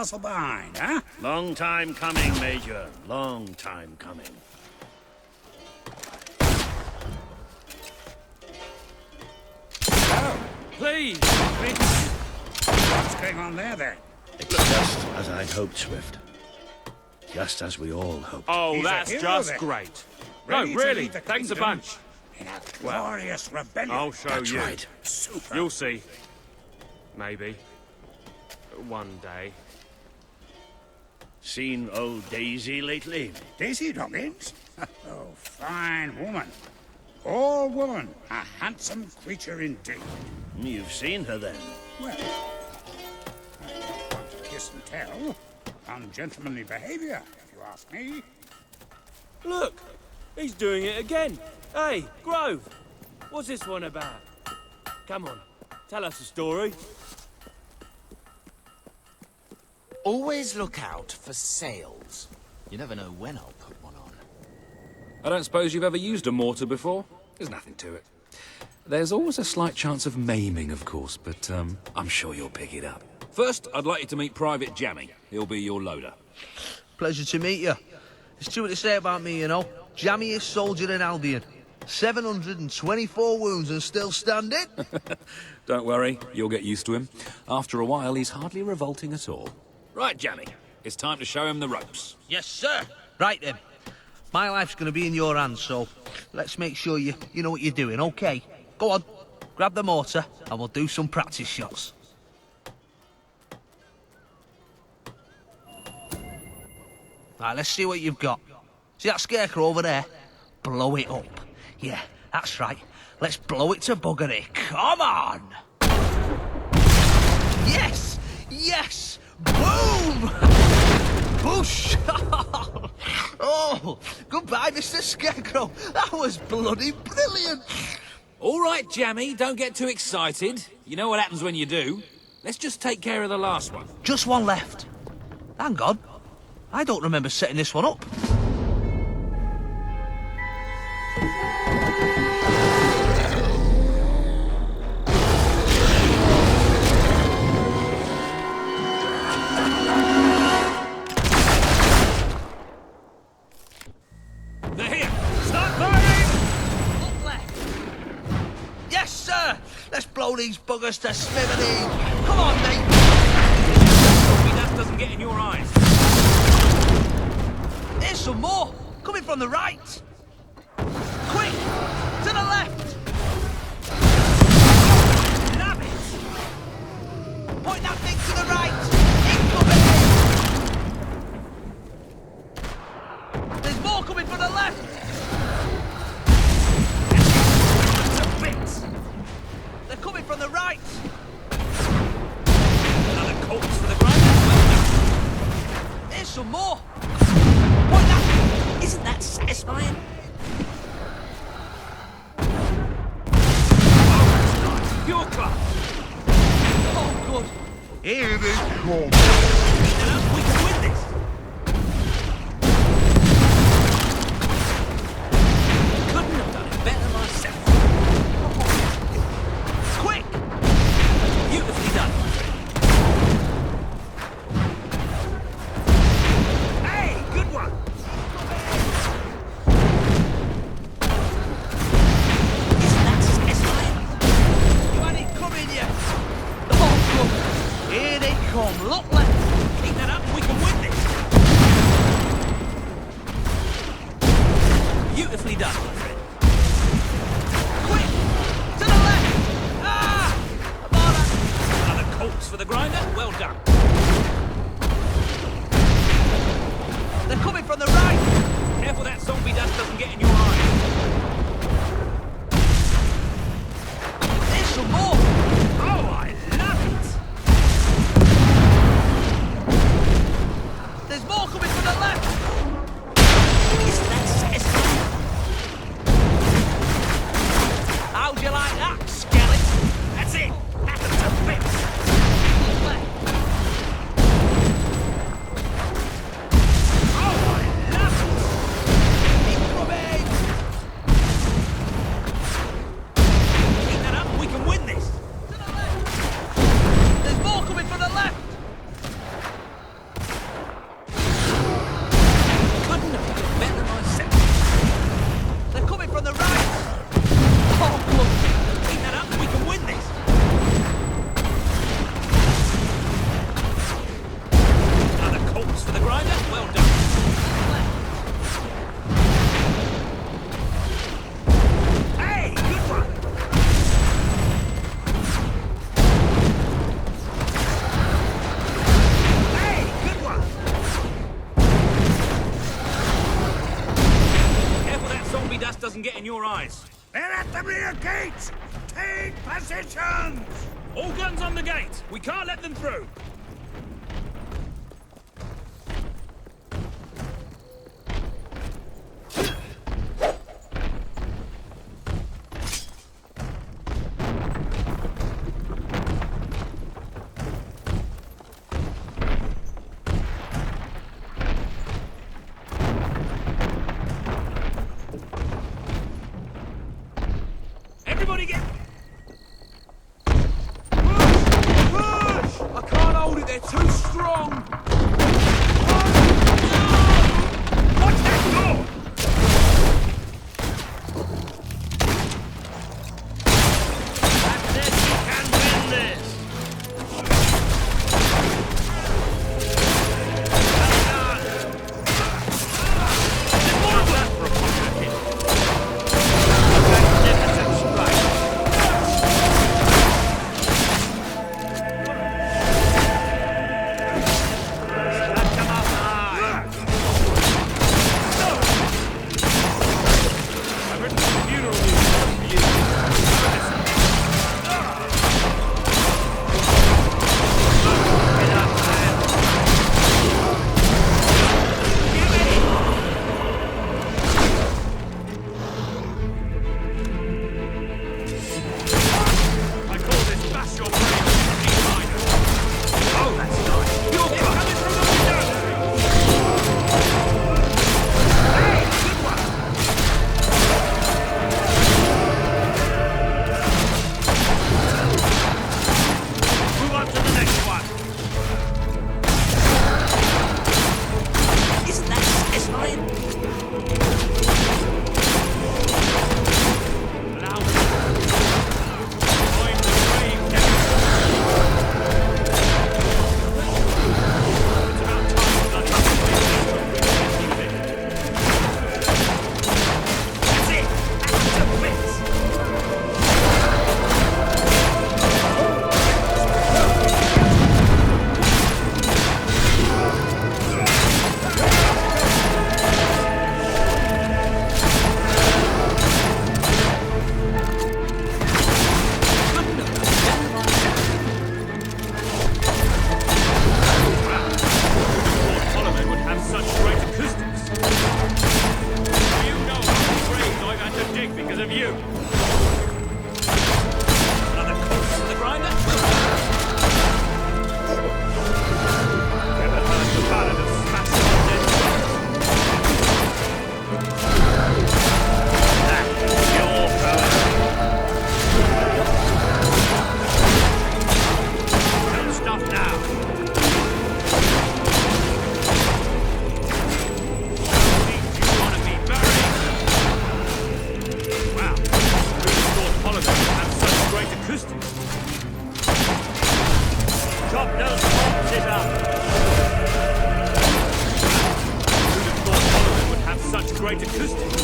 castle behind, huh? Long time coming, Major. Long time coming. Oh, Please! what's going on there, then? It's just as I'd hoped, Swift. Just as we all hoped. Oh, He's a that's hero, just then. great. Ready No, to really, lead the thanks a kingdom bunch. In a glorious rebellion. I'll show That's you. right. Super. You'll see. Maybe. One day. Seen old Daisy lately? Daisy Doggins? Oh, fine woman. All woman. A handsome creature indeed. You've seen her then. Well, I don't want to kiss and tell. Ungentlemanly behavior, if you ask me. Look! He's doing it again. Hey, Grove! What's this one about? Come on, tell us a story. Always look out for sails. You never know when I'll put one on. I don't suppose you've ever used a mortar before? There's nothing to it. There's always a slight chance of maiming, of course, but I'm sure you'll pick it up. First, I'd like you to meet Private Jammy. He'll be your loader. Pleasure to meet you. It's true what they say about me, you know. Jammiest soldier in Albion. 724 wounds and still standing. Don't worry, you'll get used to him. After a while, he's hardly revolting at all. Right, Jammy, it's time to show him the ropes. Yes, sir. Right then. My life's going to be in your hands, so let's make sure you know what you're doing, okay? Go on, grab the mortar and we'll do some practice shots. Right, let's see what you've got. See that scarecrow over there? Blow it up. Yeah, that's right. Let's blow it to buggery. Come on! Yes! Yes! Boom! Push! Oh, goodbye, Mr. Scarecrow. That was bloody brilliant. All right, Jammy, don't get too excited. You know what happens when you do. Let's just take care of the last one. Just one left. Hang on. I don't remember setting this one up. They're here! Start firing! Up left. Yes, sir. Let's blow these buggers to smithereens. Come on, mate. Hope that doesn't get in your eyes. Here's some more. Coming from the right. Quick! To the left! Nab it! Point that thing to the right! Incoming! There's more coming from the left! To bits! They're coming from the right! Another corpse for the ground. Here's some more! Point that... Isn't that satisfying? Pure club. Oh, good! Here they come! Enough, we can win this. Couldn't have done it better myself. Quick! Beautifully done. Hey, good one. Isn't that satisfying? You had it coming yet? Oh, good! Here they come! Look left! can get in your eyes. They're at the rear gate! Take positions! All guns on the gate! We can't let them through! Everybody get... Push! I can't hold it, they're too strong! Watch that door! That's it, we can win this! Great acoustics.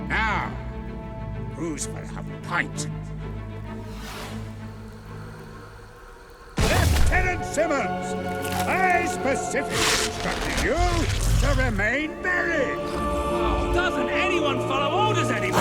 Now, who's for a pint? Lieutenant Simmons, I specifically instructed you to remain buried. Oh, doesn't anyone follow orders anymore?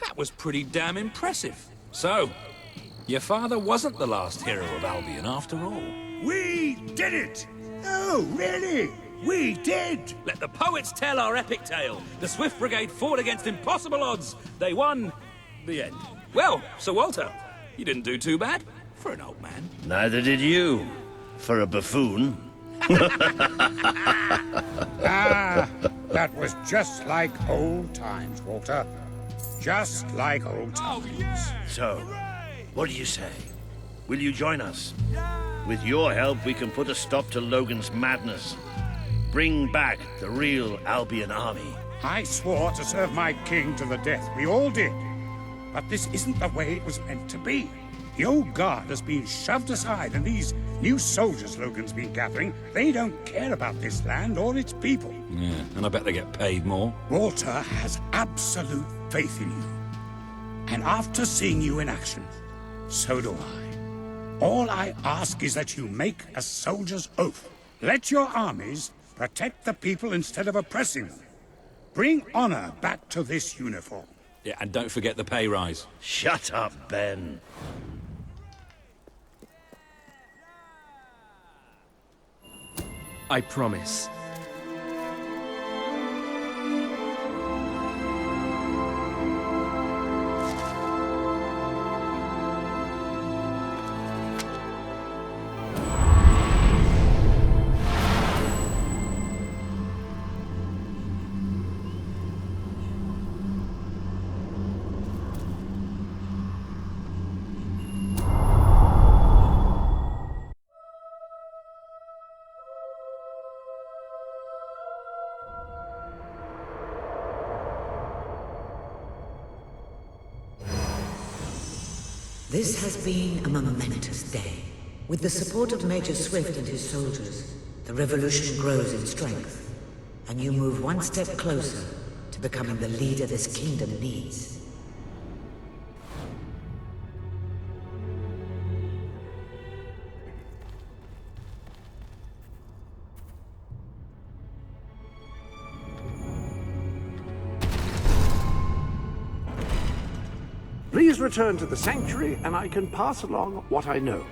That was pretty damn impressive. So, your father wasn't the last hero of Albion after all. We did it! Oh, really? We did! Let the poets tell our epic tale. The Swift Brigade fought against impossible odds. They won. The end. Well, Sir Walter, you didn't do too bad for an old man. Neither did you, for a buffoon. Ah, that was just like old times, Walter. Just like old times. So, what do you say? Will you join us? With your help, we can put a stop to Logan's madness. Bring back the real Albion army. I swore to serve my king to the death. We all did. But this isn't the way it was meant to be. The old guard has been shoved aside, and these new soldiers Logan's been gathering, they don't care about this land or its people. Yeah, and I bet they get paid more. Walter has absolute faith in you. And after seeing you in action, so do I. All I ask is that you make a soldier's oath. Let your armies protect the people instead of oppressing them. Bring honor back to this uniform. Yeah, and don't forget the pay rise. Shut up, Ben. I promise. This has been a momentous day. With the support of Major Swift and his soldiers, the revolution grows in strength, and you move one step closer to becoming the leader this kingdom needs. Please return to the sanctuary, and I can pass along what I know.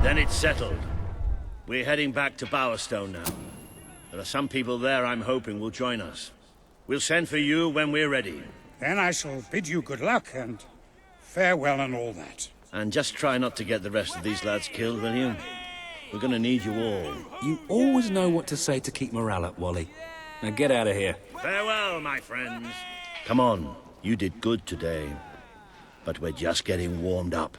Then it's settled. We're heading back to Bowerstone now. There are some people there I'm hoping will join us. We'll send for you when we're ready. Then I shall bid you good luck and farewell and all that. And just try not to get the rest of these lads killed, will you? We're gonna need you all. You always know what to say to keep morale up, Wally. Now get out of here. Farewell, my friends. Come on, you did good today. But we're just getting warmed up.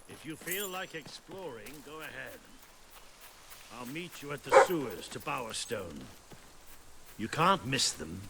If you feel like exploring, go ahead. I'll meet you at the sewers to Bowerstone. You can't miss them.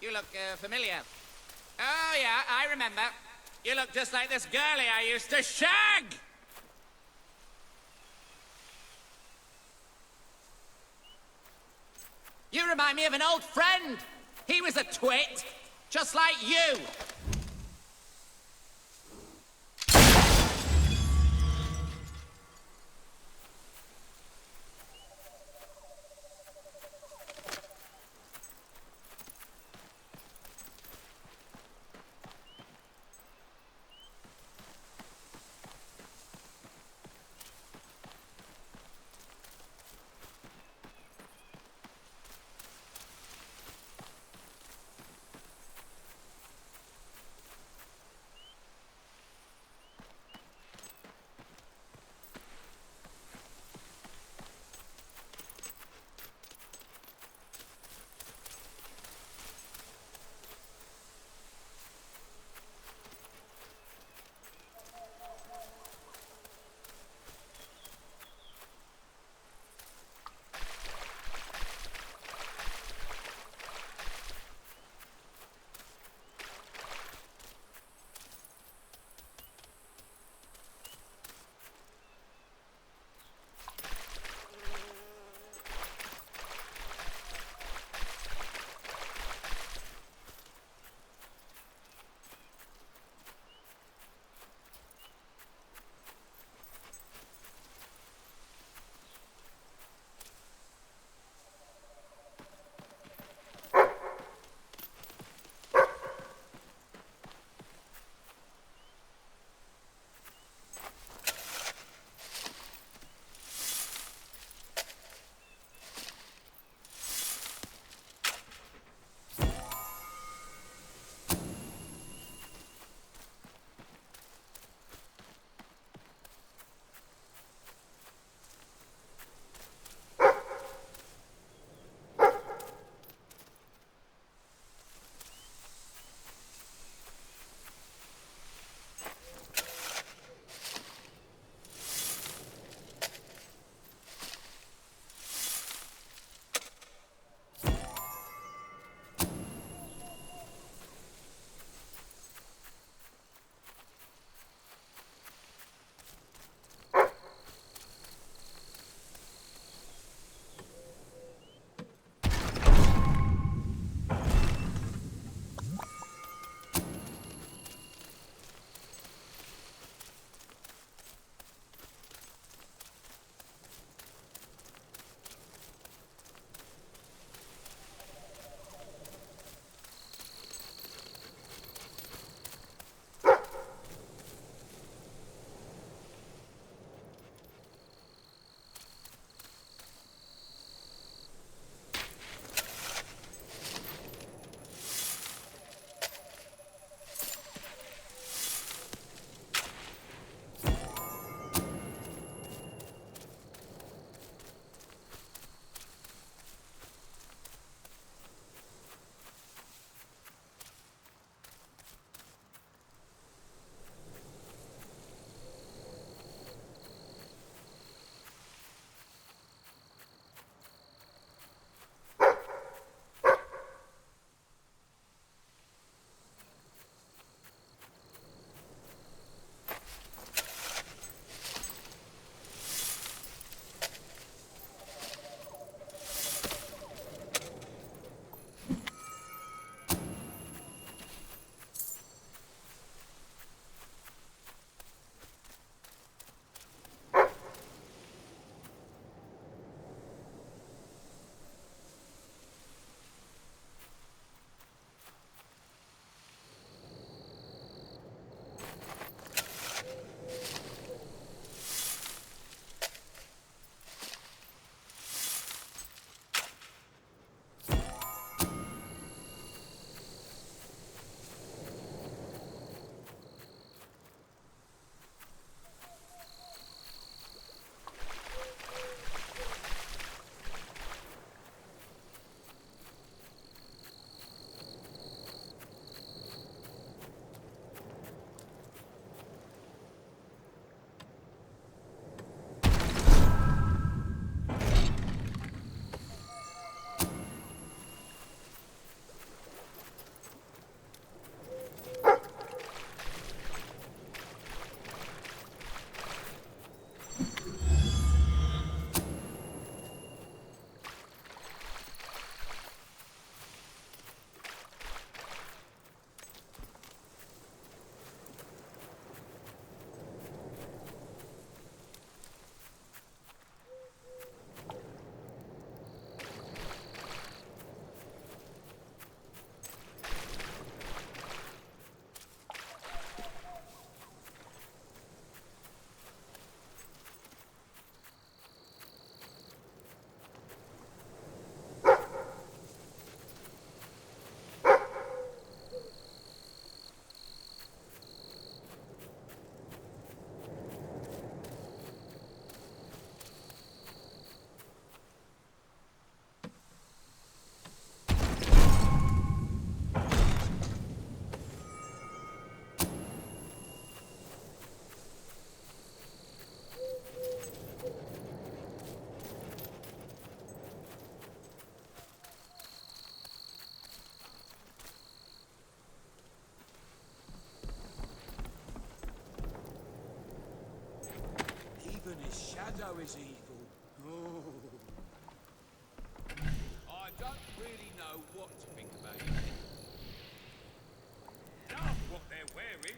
You look familiar. Oh, yeah, I remember. You look just like this girlie I used to shag! You remind me of an old friend. He was a twit, just like you. This shadow is evil. Oh. I don't really know what to think about it. Love what they're wearing.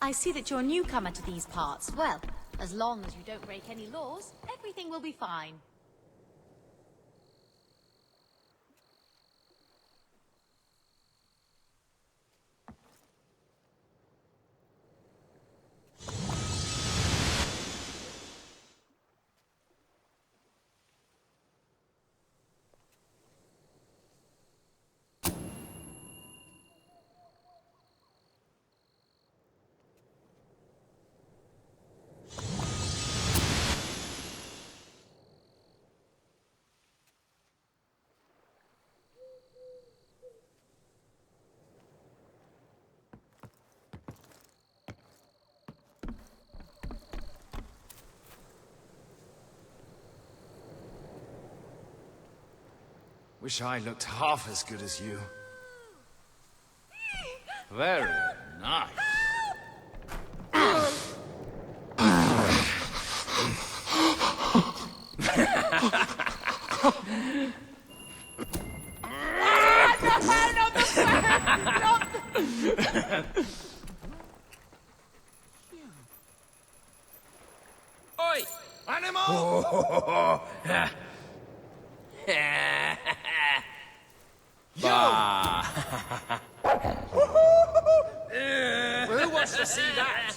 I see that you're a newcomer to these parts. Well, as long as you don't break any laws, everything will be fine. Wish I looked half as good as you. Very nice. Oi! Animal! Well, who wants to see that?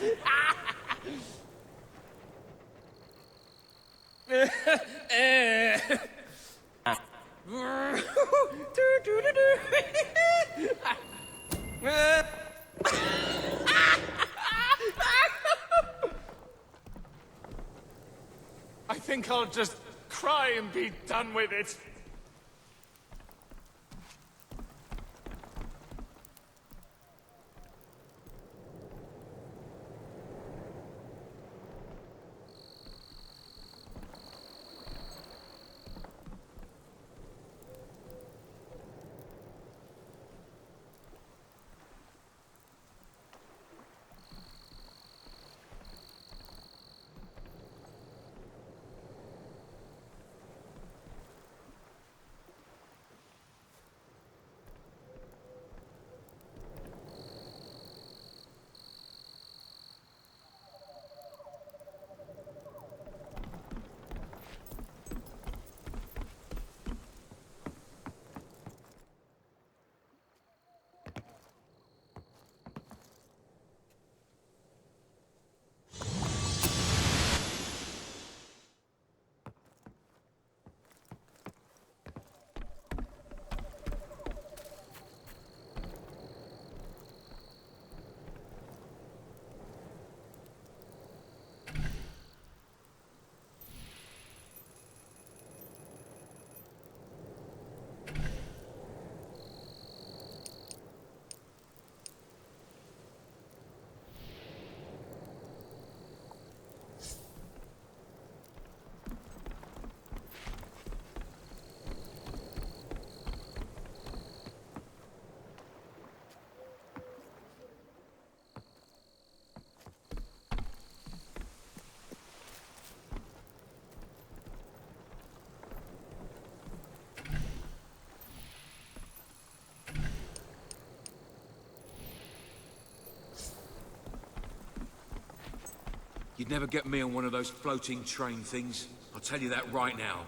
I think I'll just cry and be done with it. You'd never get me on one of those floating train things. I'll tell you that right now.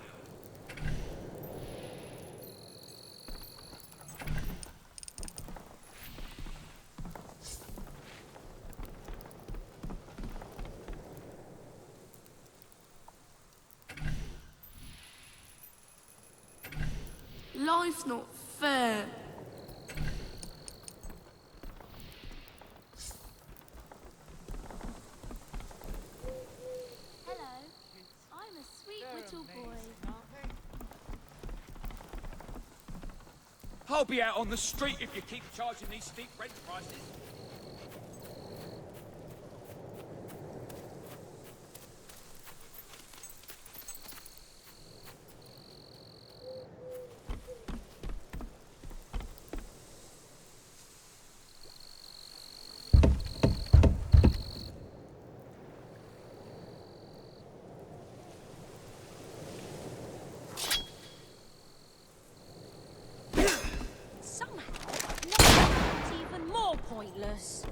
Life's not fair. Hello. I'm a sweet little boy. I'll be out on the street if you keep charging these steep rent prices. Pointless.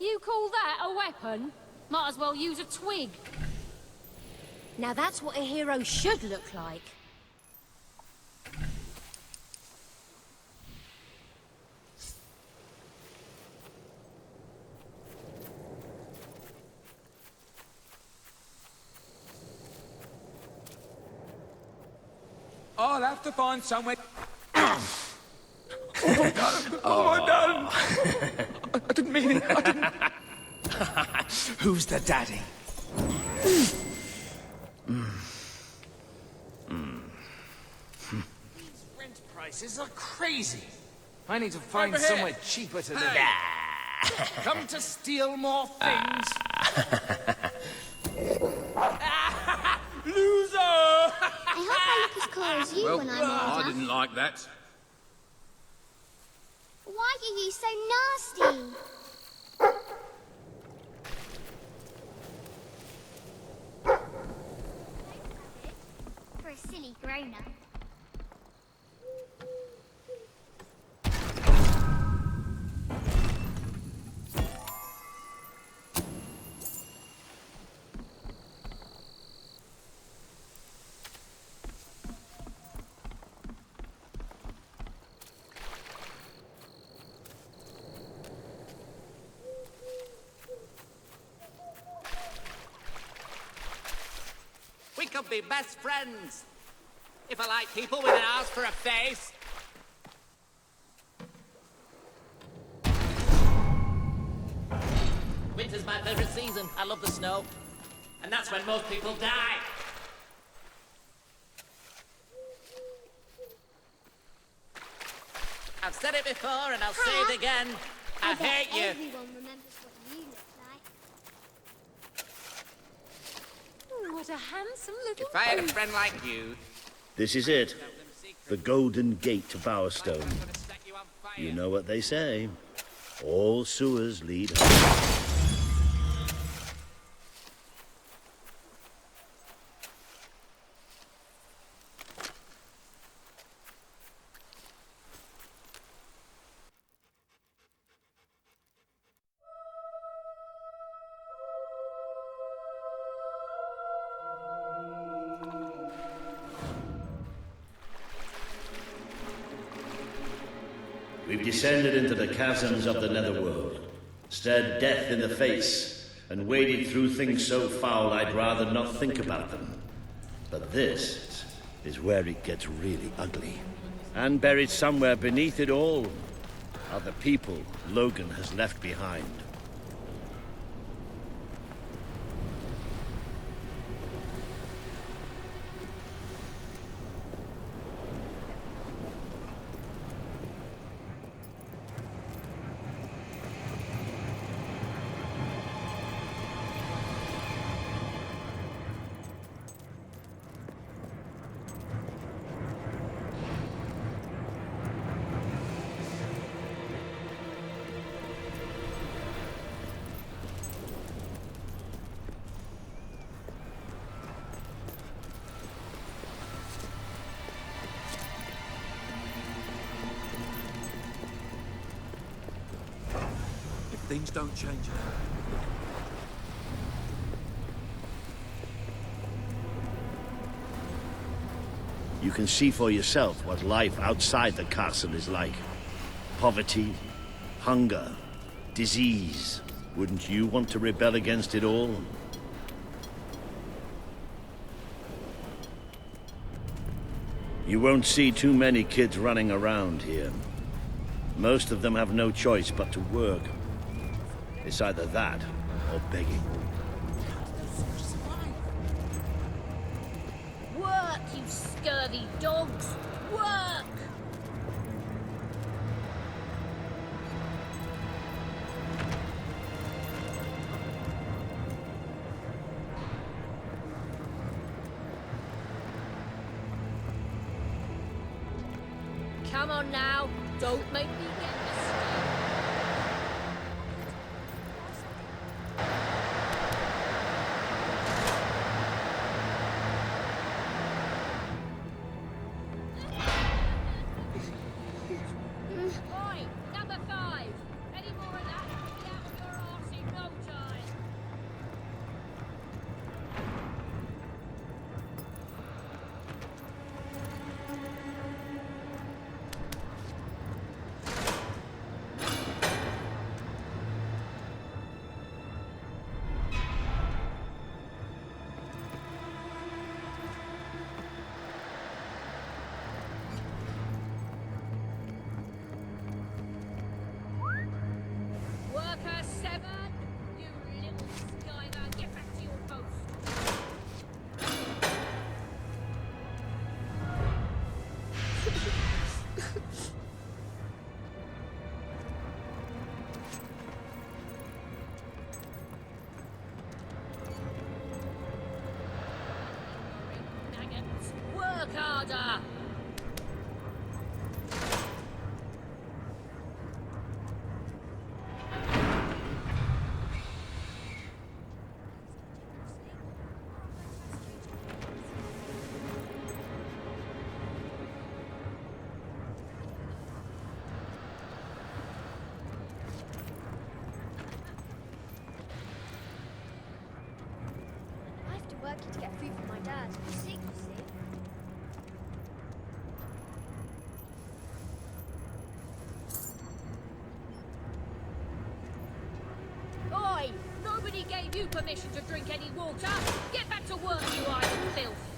You call that a weapon? Might as well use a twig. Now that's what a hero should look like. I'll have to find somewhere... Oh, no! I didn't mean it. I didn't. Who's the daddy? These rent prices are crazy. I need to find somewhere cheaper to live. Come to steal more things. Loser! I hope I look as cool as you when I'm older. I didn't like that. Why are you so nasty? For a silly grown-up. We could be best friends. If I like people with an ass for a face. Winter's my favorite season. I love the snow. And that's when most people die. I've said it before and I'll say it again. I hate you. Everyone remembers what you look like. What a handsome little If I had a friend like you... This is it. The Golden Gate to Bowerstone. You know what they say. All sewers lead home. We've descended into the chasms of the netherworld, stared death in the face, and waded through things so foul I'd rather not think about them. But this is where it gets really ugly. And buried somewhere beneath it all are the people Logan has left behind. Things don't change. You can see for yourself what life outside the castle is like. Poverty, hunger, disease. Wouldn't you want to rebel against it all? You won't see too many kids running around here. Most of them have no choice but to work. It's either that or begging. work, you scurvy dogs. Work! Come on now, don't make me get this. Oi, number 5. Any more of that, you'll be out of your arse in no time. Worker 7, you little skiver, get back to your post. Maggots, work harder! I have to work to get food for my dad. He's sick, you see. Oi! Nobody gave you permission to drink any water! Get back to work, you idle filth!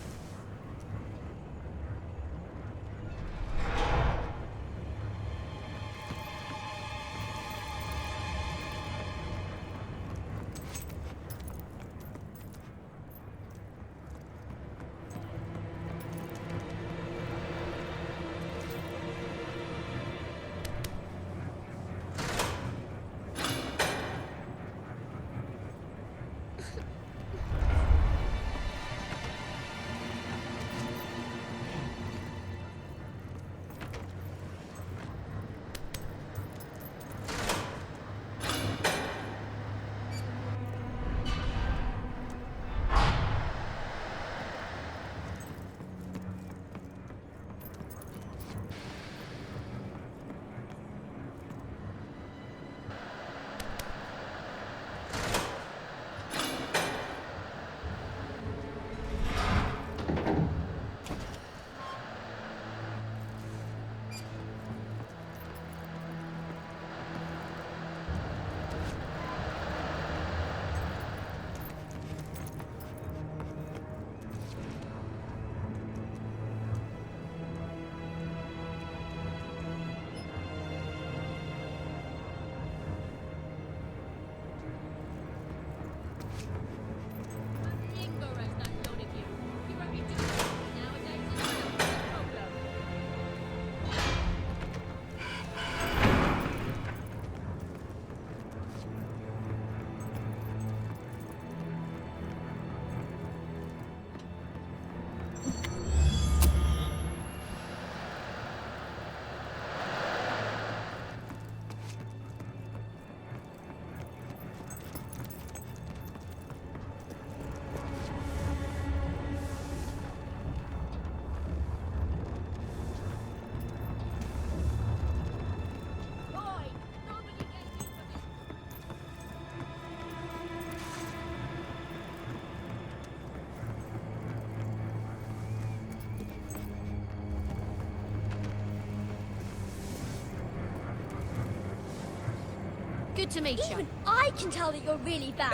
Good to meet you. Even I can tell that you're really bad.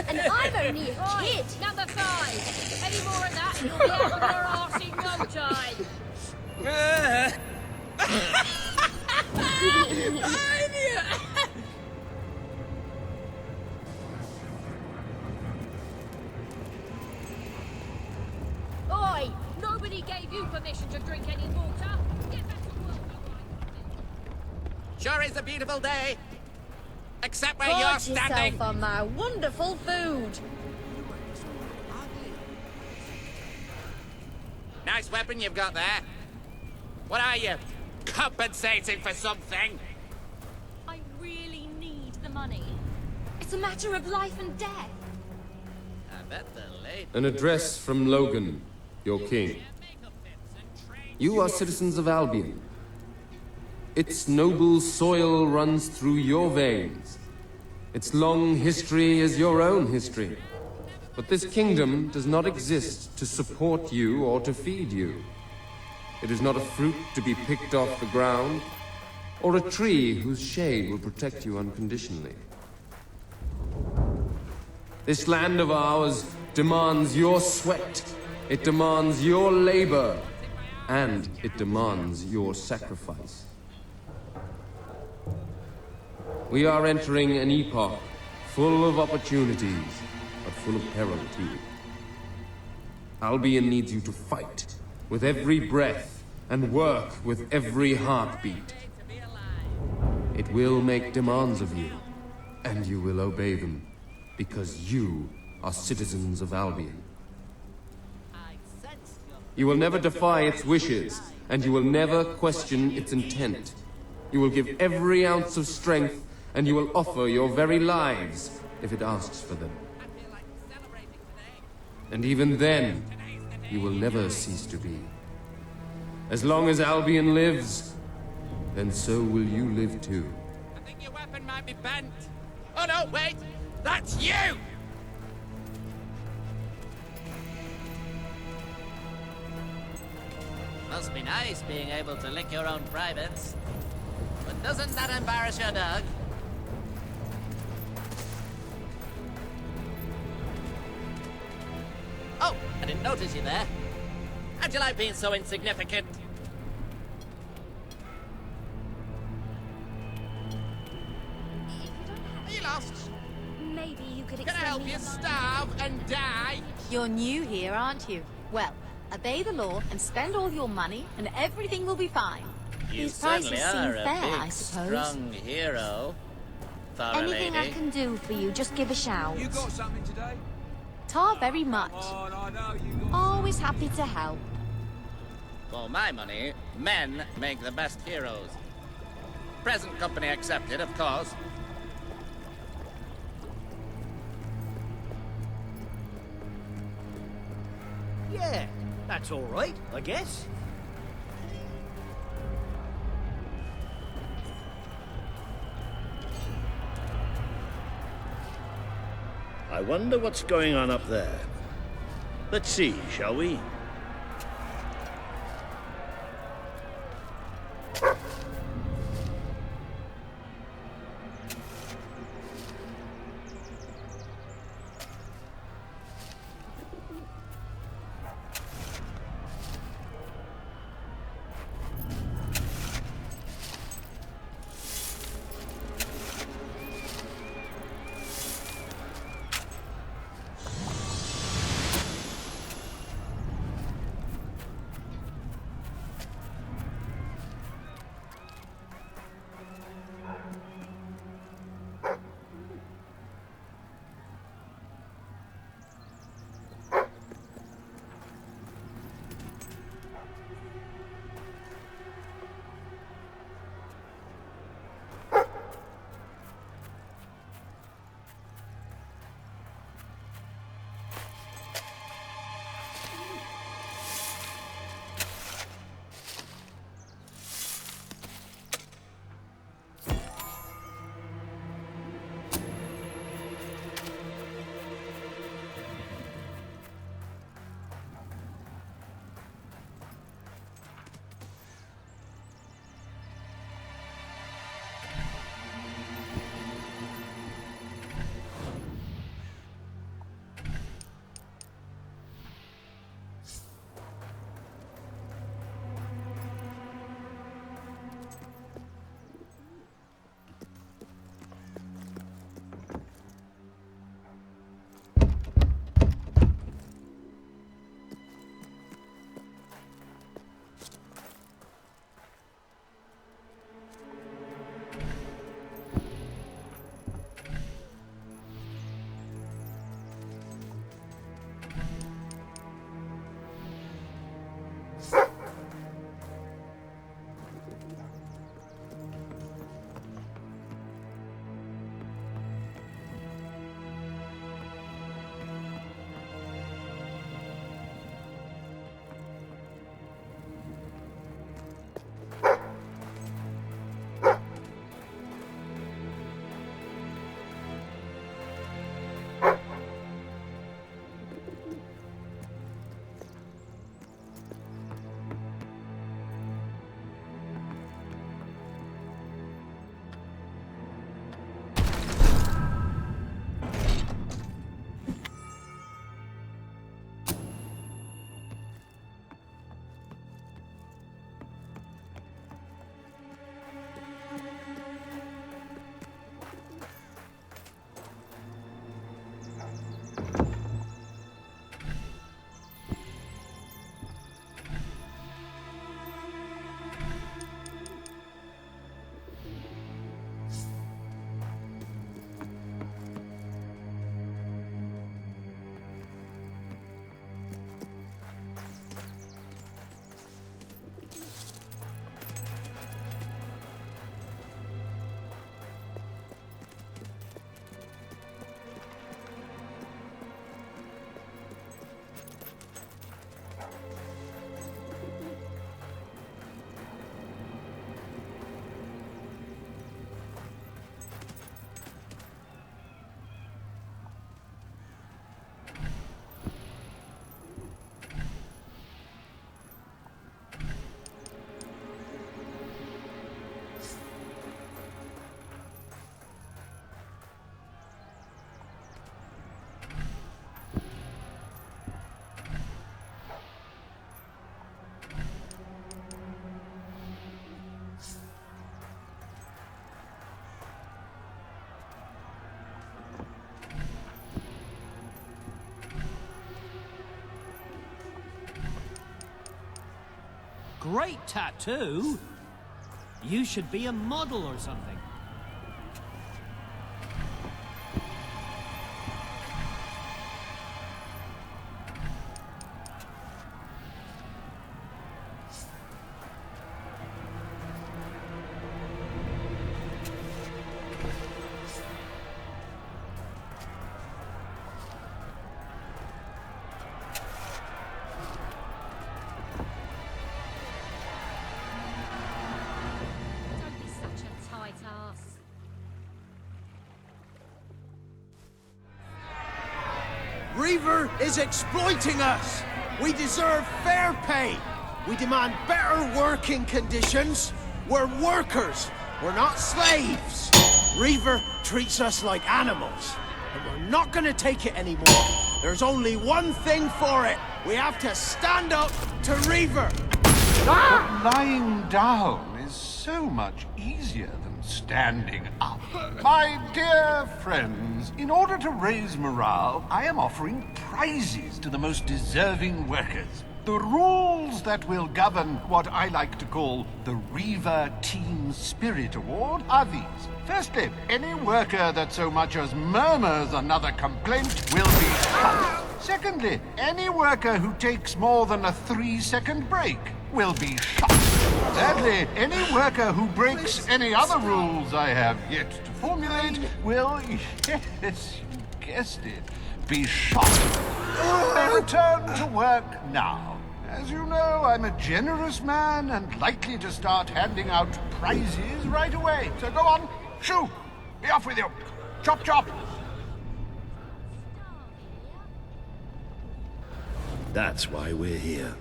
And I'm only a kid. Number 5. Any more of that, you'll be out of your arse in no time. Oi! Nobody gave give you permission to drink any water. Get back to work, Sure is a beautiful day. Except where you're gorge standing. yourself on my wonderful food. Nice weapon you've got there. What are you? Compensating for something? I really need the money. It's a matter of life and death. I bet the lady... An address from Logan, your king. You are citizens of Albion. Its noble soil runs through your veins. Its long history is your own history. But this kingdom does not exist to support you or to feed you. It is not a fruit to be picked off the ground, or a tree whose shade will protect you unconditionally. This land of ours demands your sweat, it demands your labor, and it demands your sacrifice. We are entering an epoch full of opportunities, but full of peril too. Albion needs you to fight with every breath and work with every heartbeat. It will make demands of you, and you will obey them, because you are citizens of Albion. You will never defy its wishes, and you will never question its intent. You will give every ounce of strength, and you will offer your very lives if it asks for them. And even then, you will never cease to be. As long as Albion lives, then so will you live too. I think your weapon might be bent. Oh no, wait! That's you! Must be nice being able to lick your own privates. But doesn't that embarrass your dog? Oh, I didn't notice you there. How'd you like being so insignificant? Are you lost? Maybe you could Can I extend help me you a line? starve and die? You're new here, aren't you? Well, obey the law and spend all your money, and everything will be fine. You These prices certainly seem are fair, a big, I suppose. strong hero. For a Anything I lady. can do for you, just give a shout. You got something today? Tar very much. Oh, I know you got Always happy to help. For my money, men make the best heroes. Present company accepted, of course. Yeah, that's all right, I guess. I wonder what's going on up there. Let's see, shall we? great tattoo. You should be a model or something. Don't be such a tight ass. Reaver is exploiting us! We deserve fair pay! We demand better working conditions! We're workers! We're not slaves! Reaver treats us like animals, and we're not gonna take it anymore. There's only one thing for it. We have to stand up to Reaver! But lying down is so much easier than standing up. My dear friends, in order to raise morale, I am offering prizes to the most deserving workers. The rules that will govern what I like to call the Reaver Team Spirit Award are these. Firstly, any worker that so much as murmurs another complaint will be shot. Secondly, any worker who takes more than a 3-second break will be shot. Thirdly, any worker who breaks any other rules I have yet to formulate will, yes, you guessed it, be shot. They return to work now. As you know, I'm a generous man and likely to start handing out prizes right away. So go on, shoo! Be off with you! Chop chop! That's why we're here.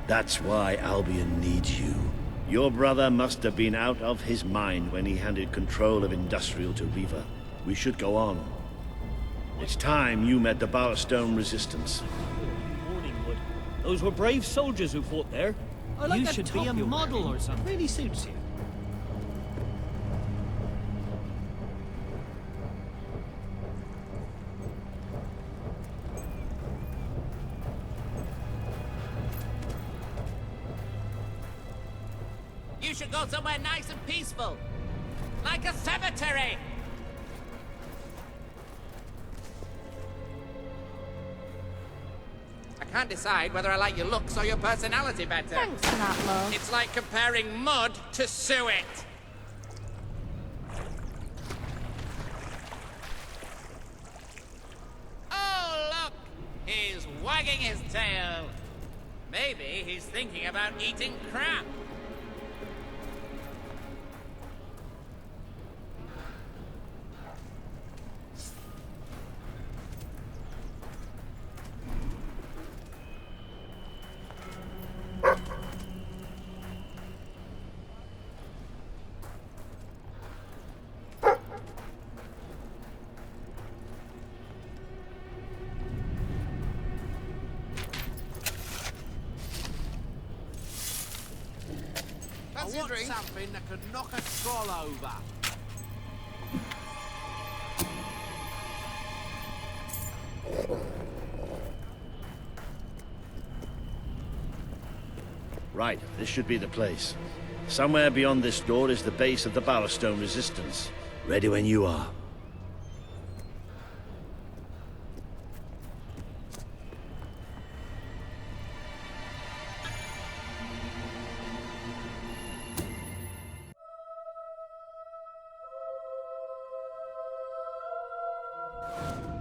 That's why Albion needs you. Your brother must have been out of his mind when he handed control of Industrial to Reaver. We should go on. It's time you met the Bowerstone Resistance. Morningwood. Those were brave soldiers who fought there. I like You that should top be a you're model wearing. or something. Really suits you. You should go somewhere nice and peaceful. Like a cemetery. I can't decide whether I like your looks or your personality better. Thanks for that, love. It's like comparing mud to suet. Oh, look! He's wagging his tail. Maybe he's thinking about eating crap. I want something that could knock a troll over. Right, this should be the place. Somewhere beyond this door is the base of the Bowerstone Resistance. Ready when you are.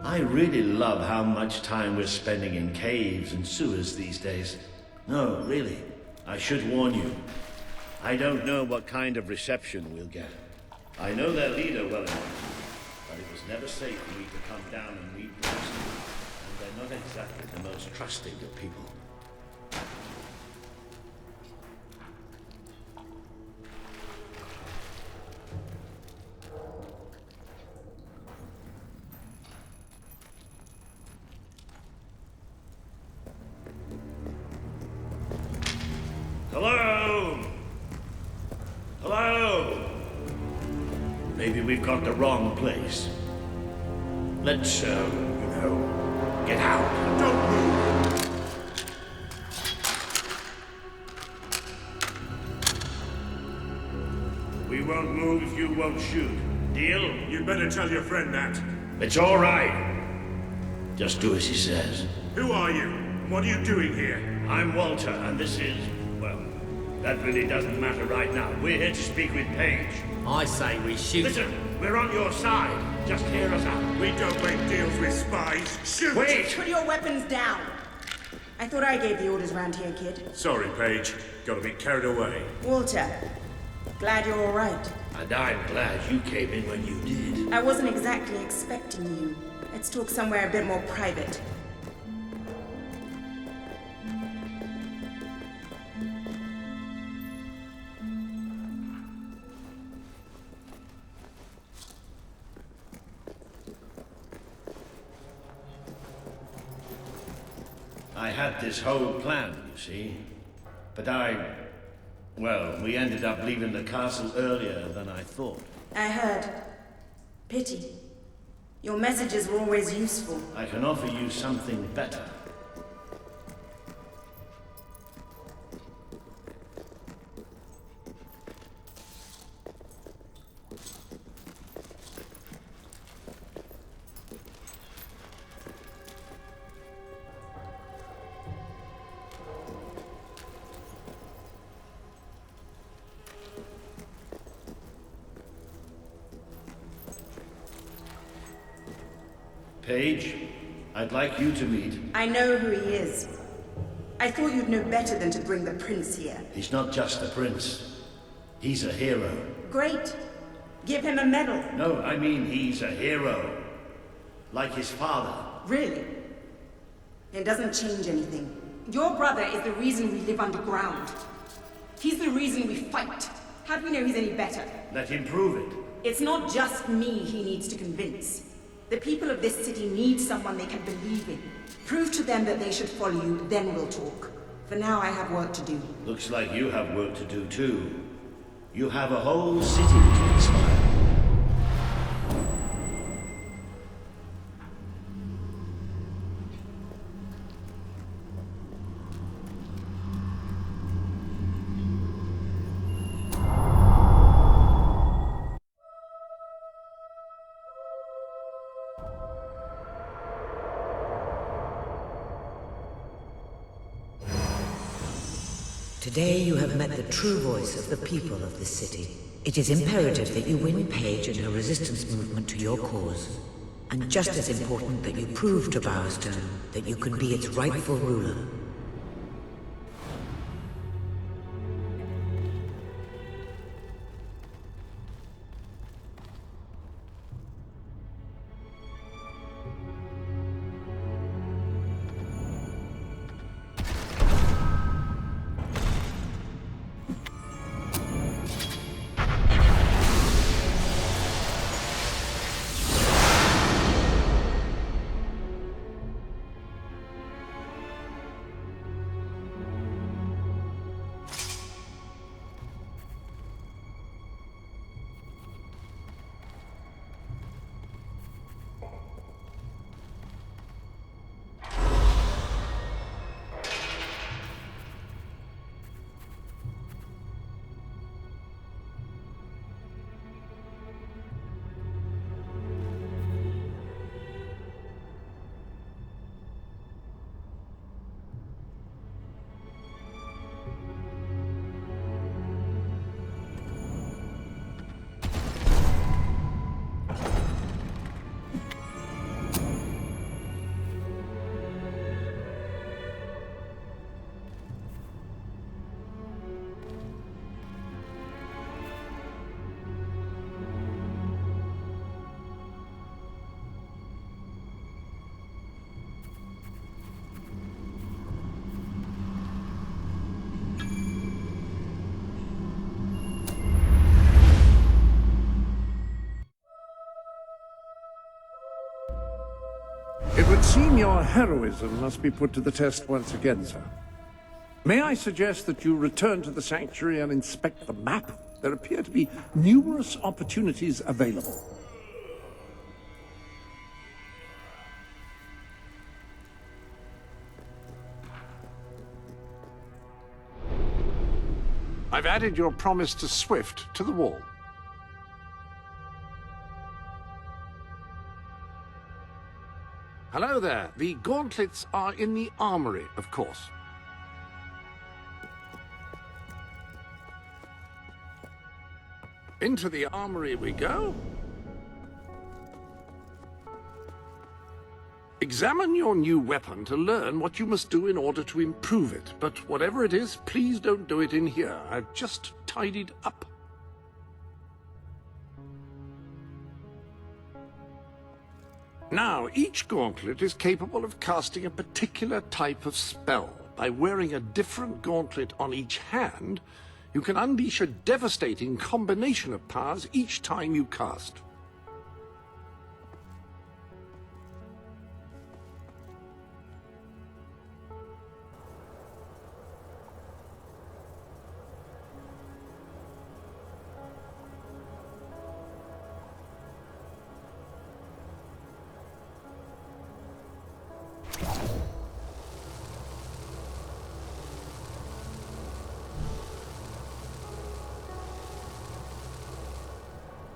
I really love how much time we're spending in caves and sewers these days. No, really, I should warn you. I don't know what kind of reception we'll get. I know their leader well enough, but it was never safe for me to come down and meet them. And they're not exactly the most trusting of people. Hello? Hello? Maybe we've got the wrong place. Let's, get out. Don't move. won't move if you won't shoot. Deal? You'd better tell your friend that. It's all right. Just do as he says. Who are you? What are you doing here? I'm Walter, and this is... well, that really doesn't matter right now. We're here to speak with Paige. I say we shoot. Listen, we're on your side. Just hear us out. We don't make deals with spies. Shoot! Wait! Put your weapons down. I thought I gave the orders round here, kid. Sorry, Paige. Got a bit carried away. Walter, glad you're all right. And I'm glad you came in when you did. I wasn't exactly expecting you. Let's talk somewhere a bit more private. I had this whole plan, you see. But well, we ended up leaving the castle earlier than I thought. I heard. Pity. Your messages were always useful. I can offer you something better. Paige, I'd like you to meet... I know who he is. I thought you'd know better than to bring the prince here. He's not just a prince. He's a hero. Great. Give him a medal. No, I mean he's a hero. Like his father. Really? It doesn't change anything. Your brother is the reason we live underground. He's the reason we fight. How do we know he's any better? Let him prove it. It's not just me he needs to convince. The people of this city need someone they can believe in. Prove to them that they should follow you, then we'll talk. For now, I have work to do. Looks like you have work to do too. You have a whole city to inspire. Today you have met the true voice of the people of this city. It is imperative that you win Paige and her resistance movement to your cause. And just as important that you prove to Bowerstone that you can be its rightful ruler. It would seem your heroism must be put to the test once again, sir. May I suggest that you return to the sanctuary and inspect the map? There appear to be numerous opportunities available. I've added your promise to Swift to the wall. Hello there. The gauntlets are in the armory, of course. Into the armory we go. Examine your new weapon to learn what you must do in order to improve it. But whatever it is, please don't do it in here. I've just tidied up. Now, each gauntlet is capable of casting a particular type of spell. By wearing a different gauntlet on each hand, you can unleash a devastating combination of powers each time you cast.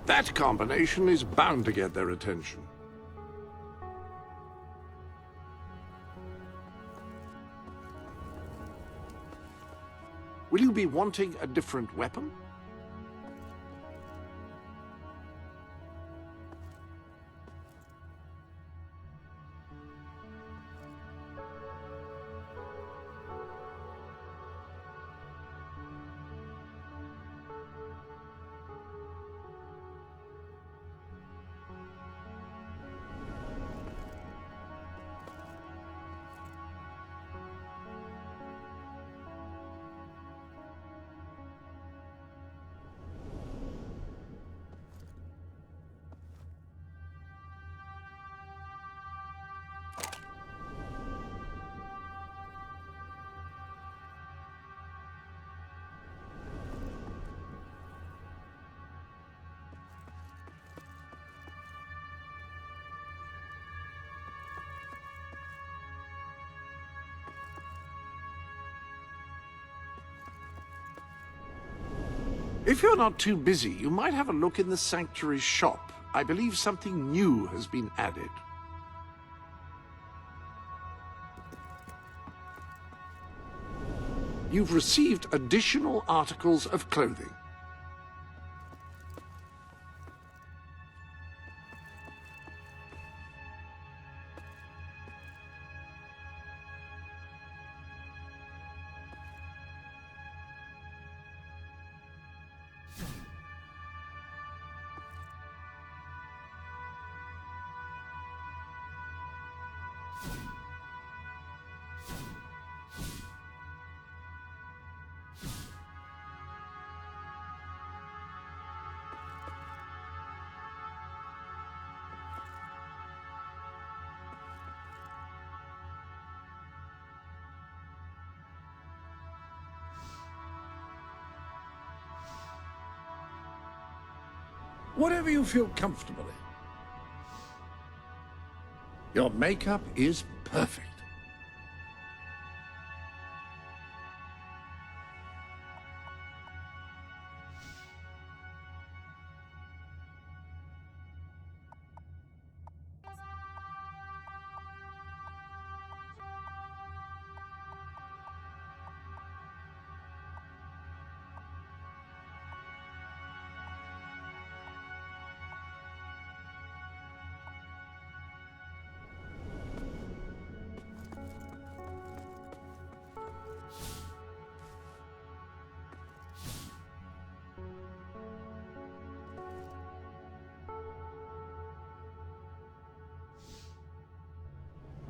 That combination is bound to get their attention. Will you be wanting a different weapon? If you're not too busy, you might have a look in the Sanctuary shop. I believe something new has been added. You've received additional articles of clothing. Whatever you feel comfortable in. Your makeup is perfect.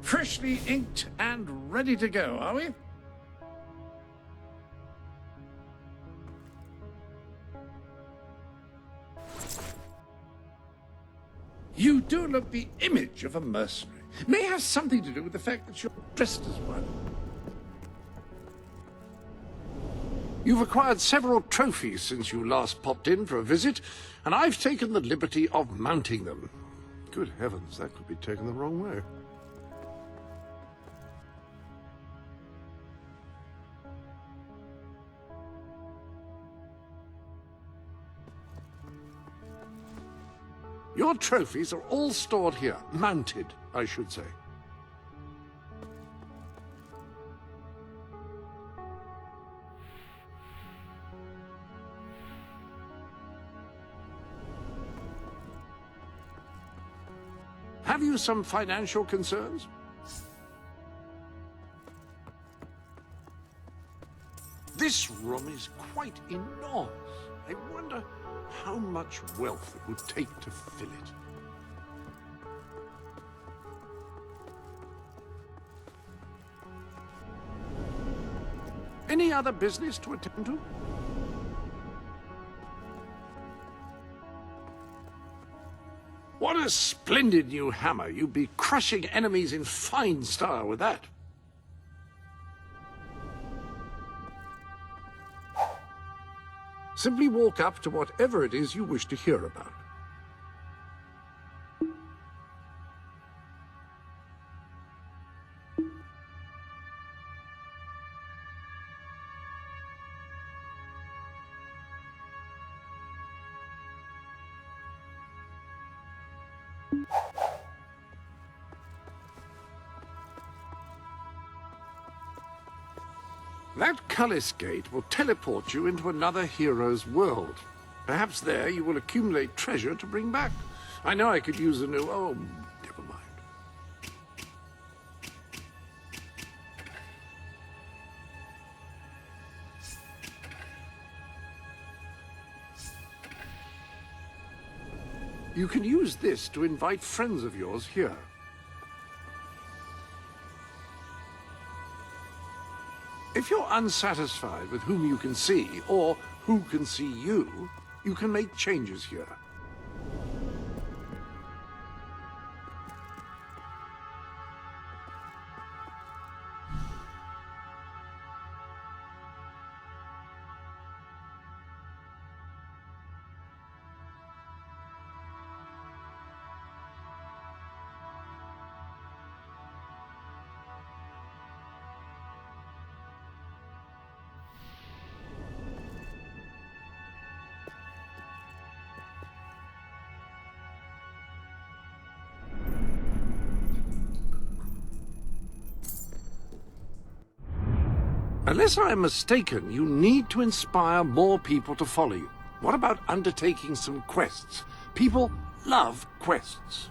Freshly inked and ready to go, are we? You do look the image of a mercenary. May have something to do with the fact that you're dressed as one. You've acquired several trophies since you last popped in for a visit, and I've taken the liberty of mounting them. Good heavens, that could be taken the wrong way. Your trophies are all stored here, mounted, I should say. Have you some financial concerns? This room is quite enormous. I wonder how much wealth it would take to fill it. Any other business to attend to? What a splendid new hammer. You'd be crushing enemies in fine style with that. Simply walk up to whatever it is you wish to hear about. That Cullis Gate will teleport you into another hero's world. Perhaps there you will accumulate treasure to bring back. I know I could use a new... Oh, never mind. You can use this to invite friends of yours here. If you're unsatisfied with whom you can see, or who can see you, you can make changes here. Unless I am mistaken, you need to inspire more people to follow you. What about undertaking some quests? People love quests.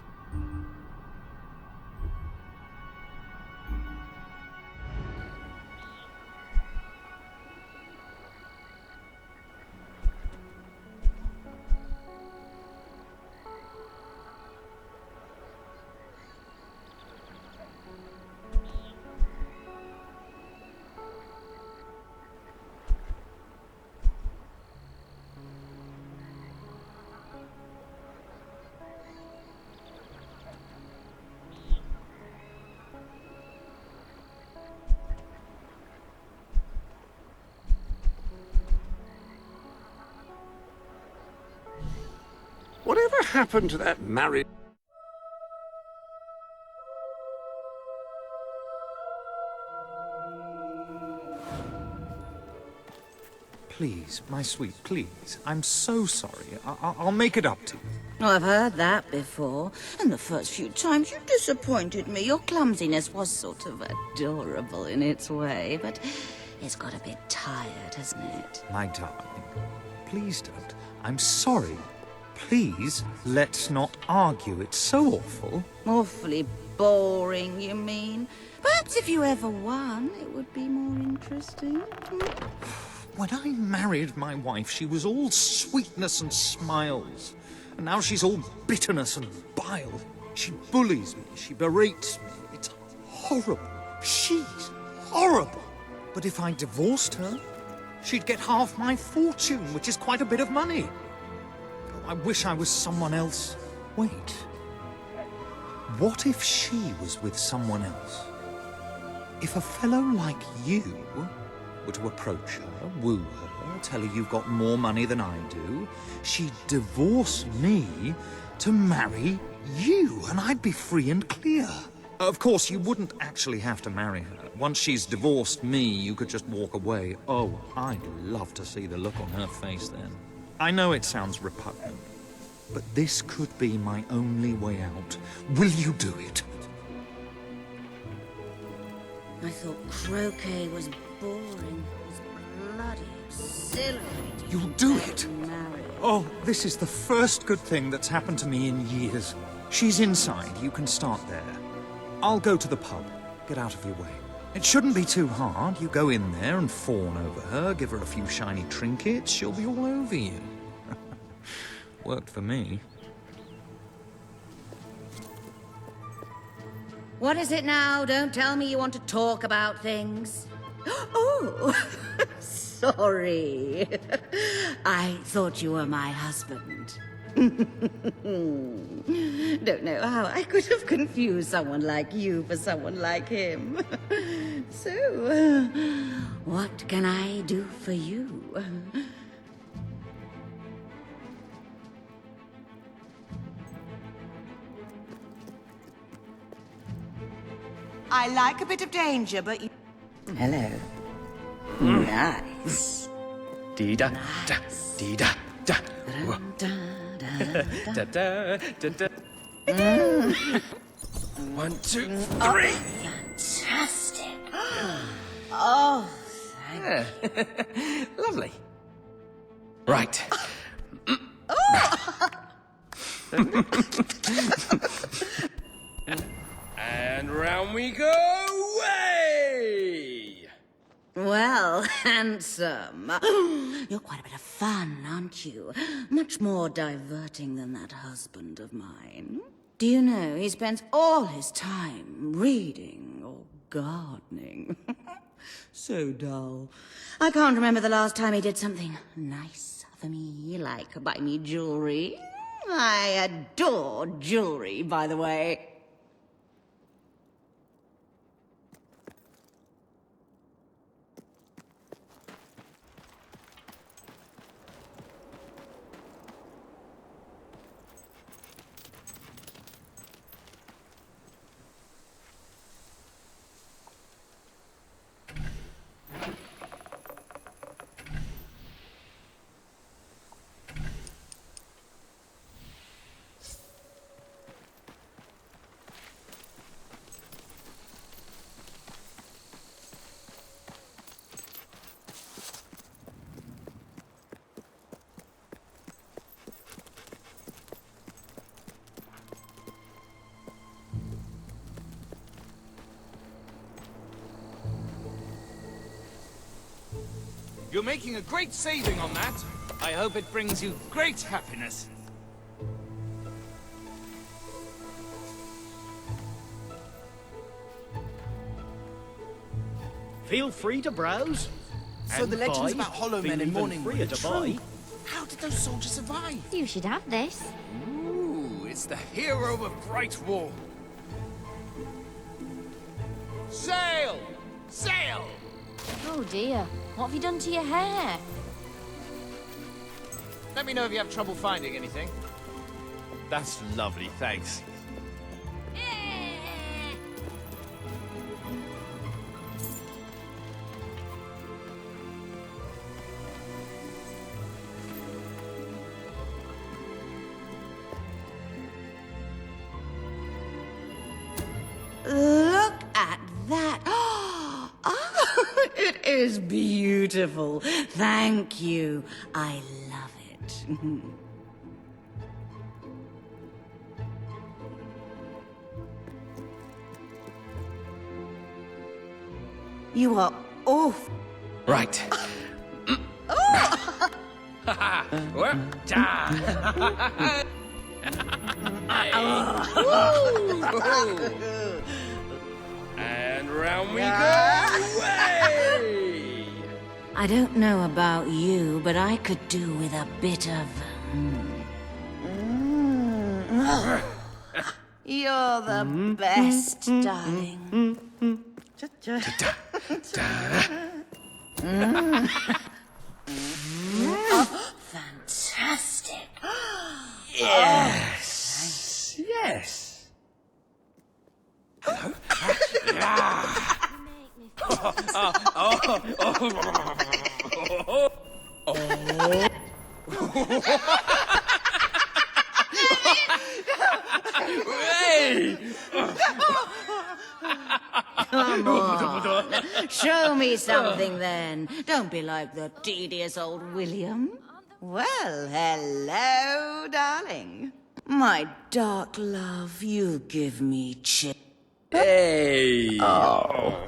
Whatever happened to that married... Please, my sweet, please. I'm so sorry. I'll make it up to you. Oh, I've heard that before. And the first few times you disappointed me. Your clumsiness was sort of adorable in its way, but it's got a bit tired, hasn't it? My darling, please don't. I'm sorry. Please, let's not argue. It's so awful. Awfully boring, you mean? Perhaps if you ever won, it would be more interesting. When I married my wife, she was all sweetness and smiles. And now she's all bitterness and bile. She bullies me, she berates me. It's horrible. She's horrible. But if I divorced her, she'd get half my fortune, which is quite a bit of money. I wish I was someone else. Wait. What if she was with someone else? If a fellow like you were to approach her, woo her, tell her you've got more money than I do, she'd divorce me to marry you, and I'd be free and clear. Of course, you wouldn't actually have to marry her. Once she's divorced me, you could just walk away. Oh, I'd love to see the look on her face then. I know it sounds repugnant, but this could be my only way out. Will you do it? I thought croquet was boring. It's bloody exhilarating. You'll do it? Oh, this is the first good thing that's happened to me in years. She's inside. You can start there. I'll go to the pub. Get out of your way. It shouldn't be too hard. You go in there and fawn over her, give her a few shiny trinkets, she'll be all over you. Worked for me. What is it now? Don't tell me you want to talk about things. Oh, sorry. I thought you were my husband. Don't know how I could have confused someone like you for someone like him. So, what can I do for you? I like a bit of danger, but you... Hello. Nice. Dee-da, da, dee-da, da. Da, da, da, da. 1, 2, 3. Fantastic. Oh, Yeah. Lovely. Right. And round we go. Way! well, handsome. You're quite a bit of fun, aren't you? Much more diverting than that husband of mine. Do you know he spends all his time reading or gardening? So dull. I can't remember the last time he did something nice for me, like buy me jewelry. I adore jewelry, by the way. You're making a great saving on that. I hope it brings you great happiness. Feel free to browse. So the legends about hollow men in Morning free were to true. buy. How did those soldiers survive? You should have this. Ooh, it's the hero of Bright Wall. Sail! Sail! Oh dear. What have you done to your hair? Let me know if you have trouble finding anything. That's lovely, thanks. Look at that. Oh, it is beautiful. Thank you. I love it. You are awful. Right. Whoop, da. And round we go. Way! I don't know about you, but I could do with a bit of... You're the best, darling. Oh, fantastic. Yes. Yes. Hello. Hey! Come on. Show me something then. Don't be like the tedious old William. Well, hello, darling. My dark love, you give me chill. Hey! Oh.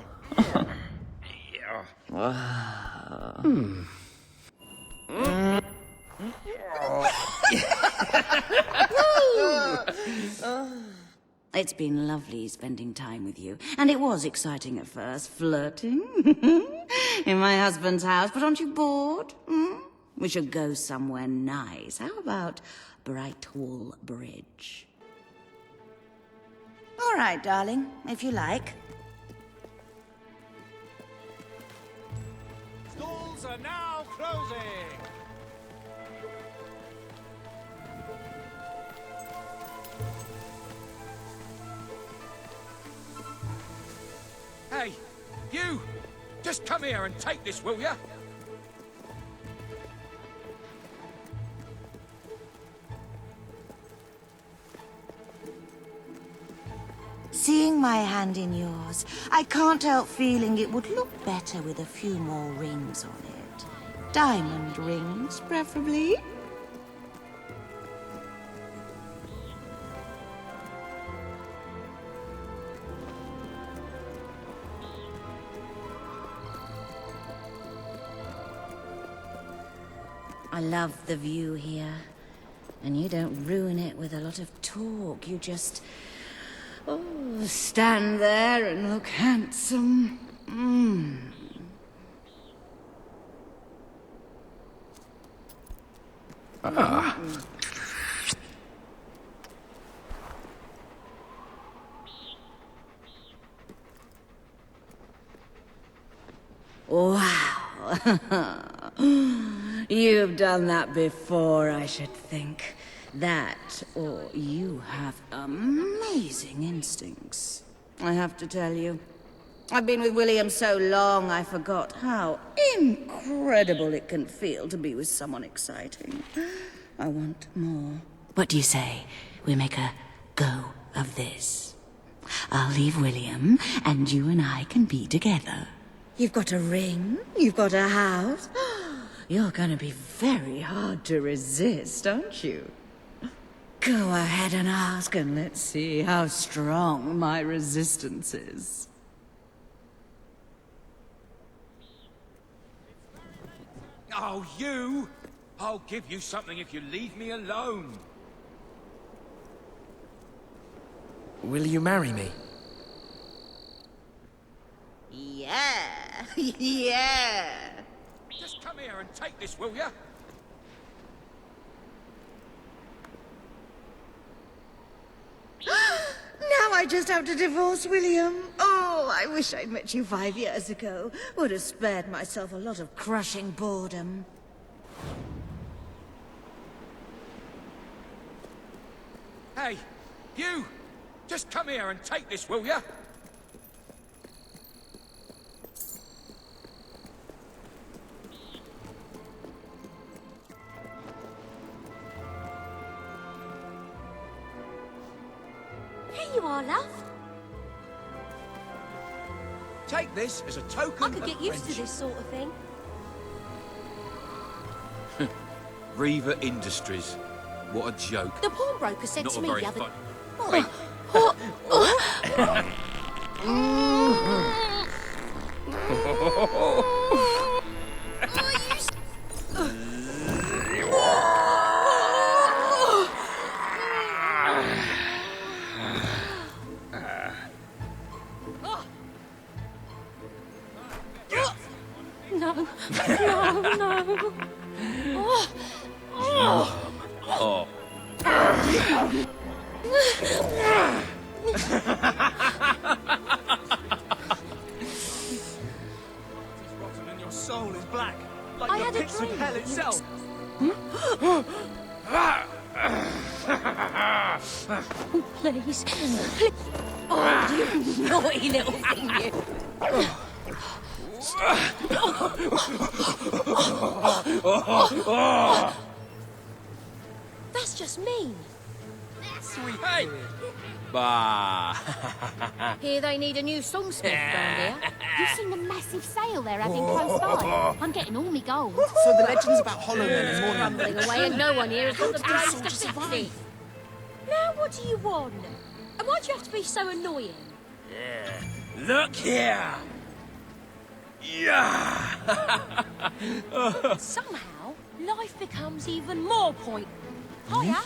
It's been lovely spending time with you, and it was exciting at first, flirting in my husband's house, but aren't you bored? We should go somewhere nice. How about Brightwall Bridge? All right, darling, if you like. Schools are now closing. Hey, you! Just come here and take this, will ya? Seeing my hand in yours, I can't help feeling it would look better with a few more rings on it. Diamond rings, preferably. I love the view here. And you don't ruin it with a lot of talk. You just... stand there and look handsome. Wow. You've done that before, I should think. That, or you have amazing instincts. I have to tell you. I've been with William so long, I forgot how incredible it can feel to be with someone exciting. I want more. What do you say we make a go of this? I'll leave William, and you and I can be together. You've got a ring, you've got a house. You're gonna be very hard to resist, aren't you? Go ahead and ask, and let's see how strong my resistance is. Oh, you! I'll give you something if you leave me alone. Will you marry me? Yeah, yeah. Just come here and take this, will ya? Now I just have to divorce William. Oh, I wish I'd met you 5 years ago. Would have spared myself a lot of crushing boredom. Hey, you! Just come here and take this, will ya? Here you are, love. Take this as a token I could get used to this sort of thing. Reaver Industries. What a joke. The pawnbroker said Not to a me very the other... fun... No, no, no. Oh. Rotten and your soul is black, like I the had a pits of dream. hell itself. Oh, please. Oh, you naughty little thing, you. That's just mean. Sweet. Hey! Bah. Hear they need a new songsmith round here. You've seen the massive sale they're having close by. I'm getting all me gold. So the legends about Hollow Men and Morning Rumbling away and no one here has got the brains to fix it. Now what do you want? And why'd you have to be so annoying? Yeah. Look here! Yeah! Somehow, life becomes even more point. Hiya!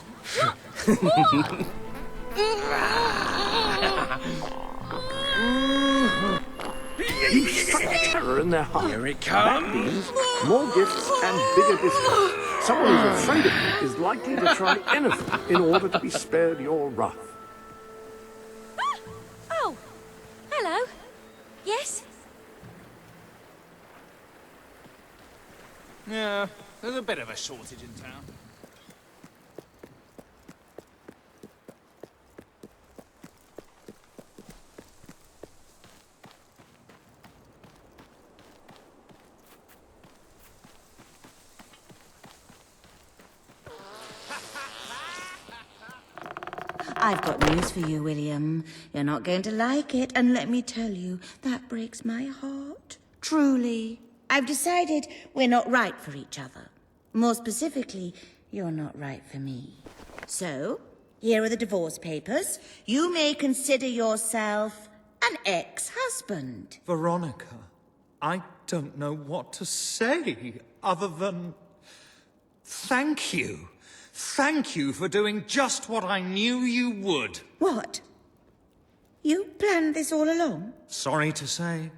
You struck terror in their heart. Here it That comes. means more gifts and bigger discounts. Someone who's afraid of you is likely to try anything in order to be spared your wrath. Oh, hello. Yes? Yeah, there's a bit of a shortage in town. I've got news for you, William. You're not going to like it, and let me tell you, that breaks my heart. Truly. I've decided we're not right for each other. More specifically, you're not right for me. So, here are the divorce papers. You may consider yourself an ex-husband. Veronica, I don't know what to say other than thank you. Thank you for doing just what I knew you would. What? You planned this all along? Sorry to say.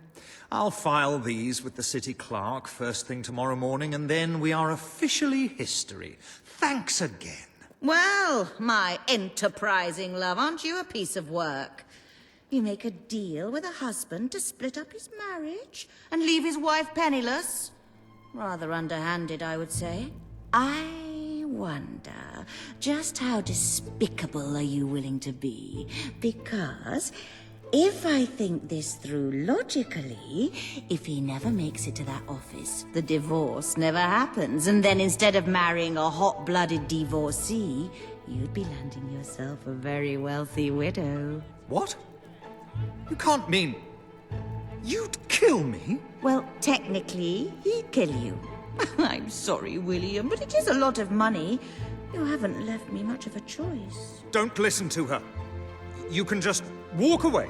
I'll file these with the city clerk first thing tomorrow morning, and then we are officially history. Thanks again. Well, my enterprising love, aren't you a piece of work? You make a deal with a husband to split up his marriage and leave his wife penniless? Rather underhanded, I would say. I wonder, just how despicable are you willing to be? Because if I think this through logically, if he never makes it to that office, the divorce never happens, and then instead of marrying a hot-blooded divorcee, you'd be landing yourself a very wealthy widow. What? You can't mean you'd kill me? Well, technically, he'd kill you. I'm sorry, William, but it is a lot of money. You haven't left me much of a choice. Don't listen to her. You can just walk away.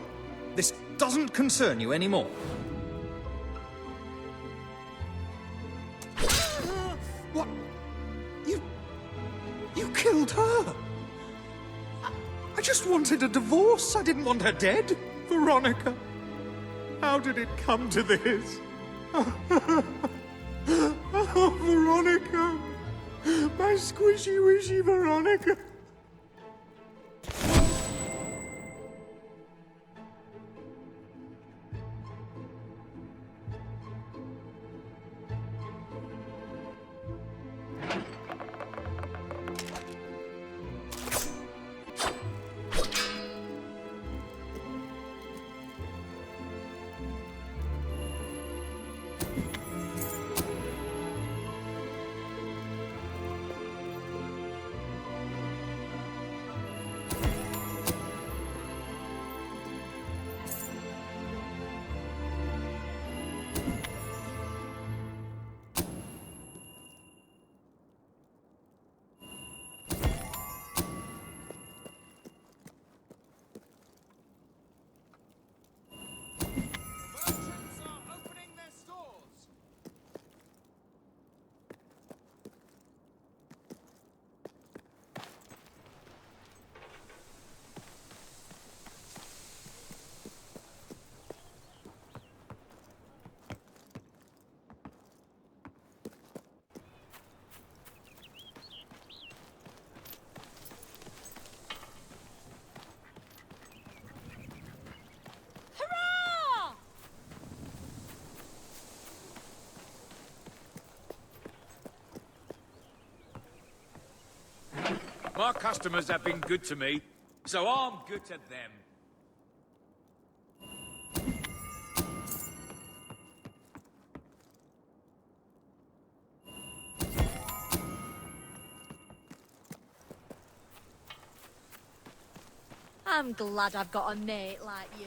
This doesn't concern you anymore. What? You killed her? I just wanted a divorce. I didn't want her dead. Veronica, how did it come to this? Oh, Veronica. My squishy-wishy Veronica. My customers have been good to me, so I'm good to them. I'm glad I've got a mate like you.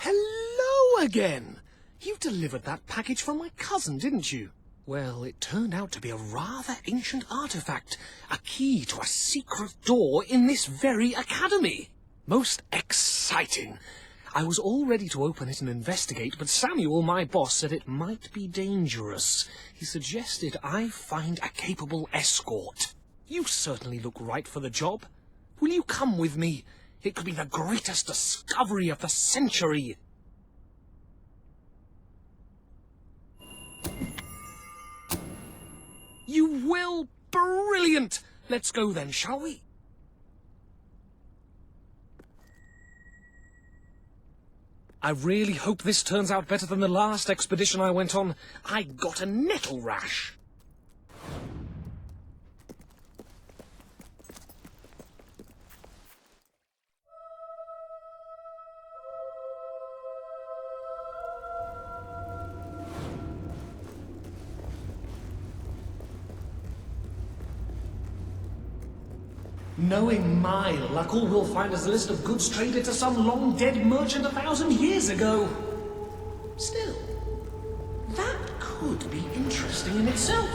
Hello again! You delivered that package from my cousin, didn't you? Well, it turned out to be a rather ancient artifact, a key to a secret door in this very academy. Most exciting. I was all ready to open it and investigate, but Samuel, my boss, said it might be dangerous. He suggested I find a capable escort. You certainly look right for the job. Will you come with me? It could be the greatest discovery of the century. You will? Brilliant! Let's go then, shall we? I really hope this turns out better than the last expedition I went on. I got a nettle rash. Knowing my luck, all we'll find is a list of goods traded to some long-dead merchant 1,000 years ago. Still, that could be interesting in itself.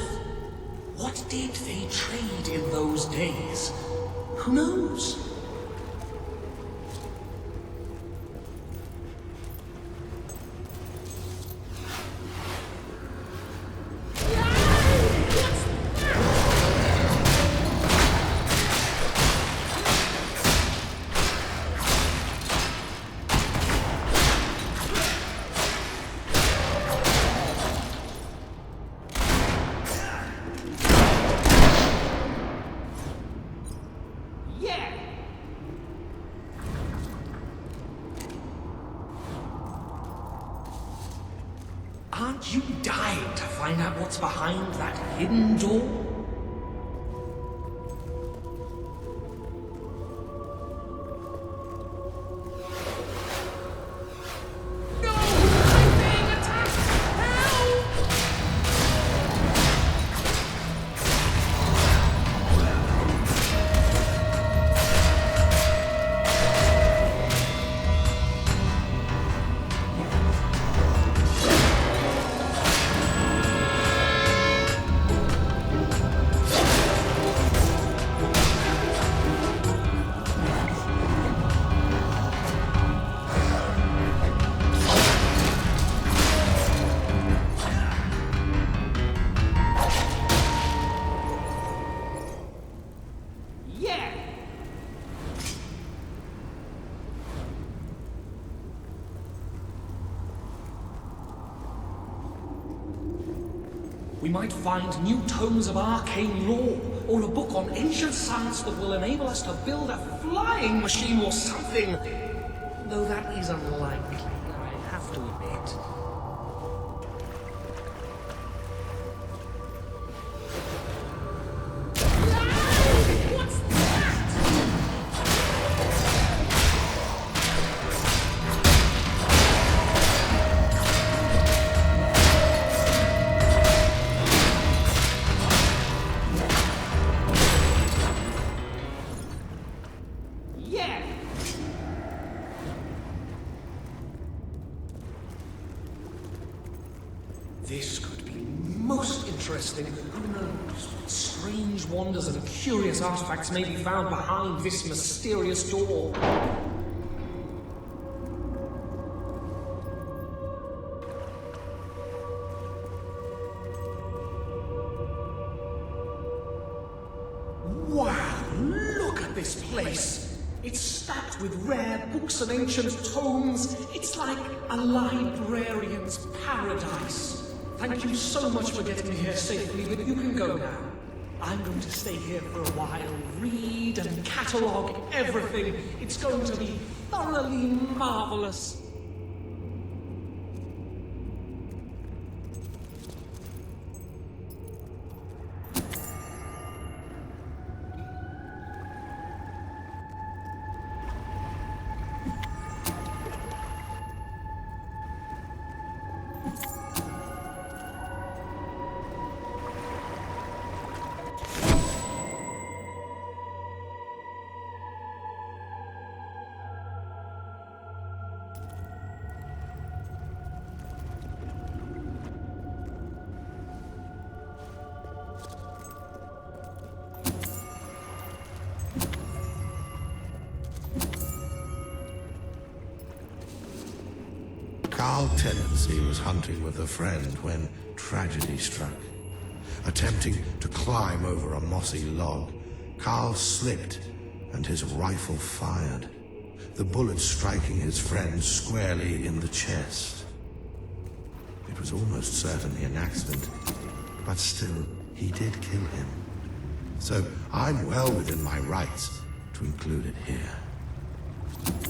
What did they trade in those days? Who knows? Aren't you dying to find out what's behind that hidden door? We might find new tomes of arcane lore, or a book on ancient science that will enable us to build a flying machine or something. Though that is unlikely, I have to admit. This could be most interesting. Who knows what strange wonders and curious artifacts may be found behind this mysterious door. Wow, look at this place! It's stacked with rare books and ancient tomes. It's like a librarian's paradise. Thank you so much for getting me here safely, but you can go now. I'm going to stay here for a while, read and catalogue everything. It's going to be thoroughly marvelous. Carl Tenancy was hunting with a friend when tragedy struck. Attempting to climb over a mossy log, Carl slipped and his rifle fired, the bullet striking his friend squarely in the chest. It was almost certainly an accident, but still, he did kill him. So I'm well within my rights to include it here.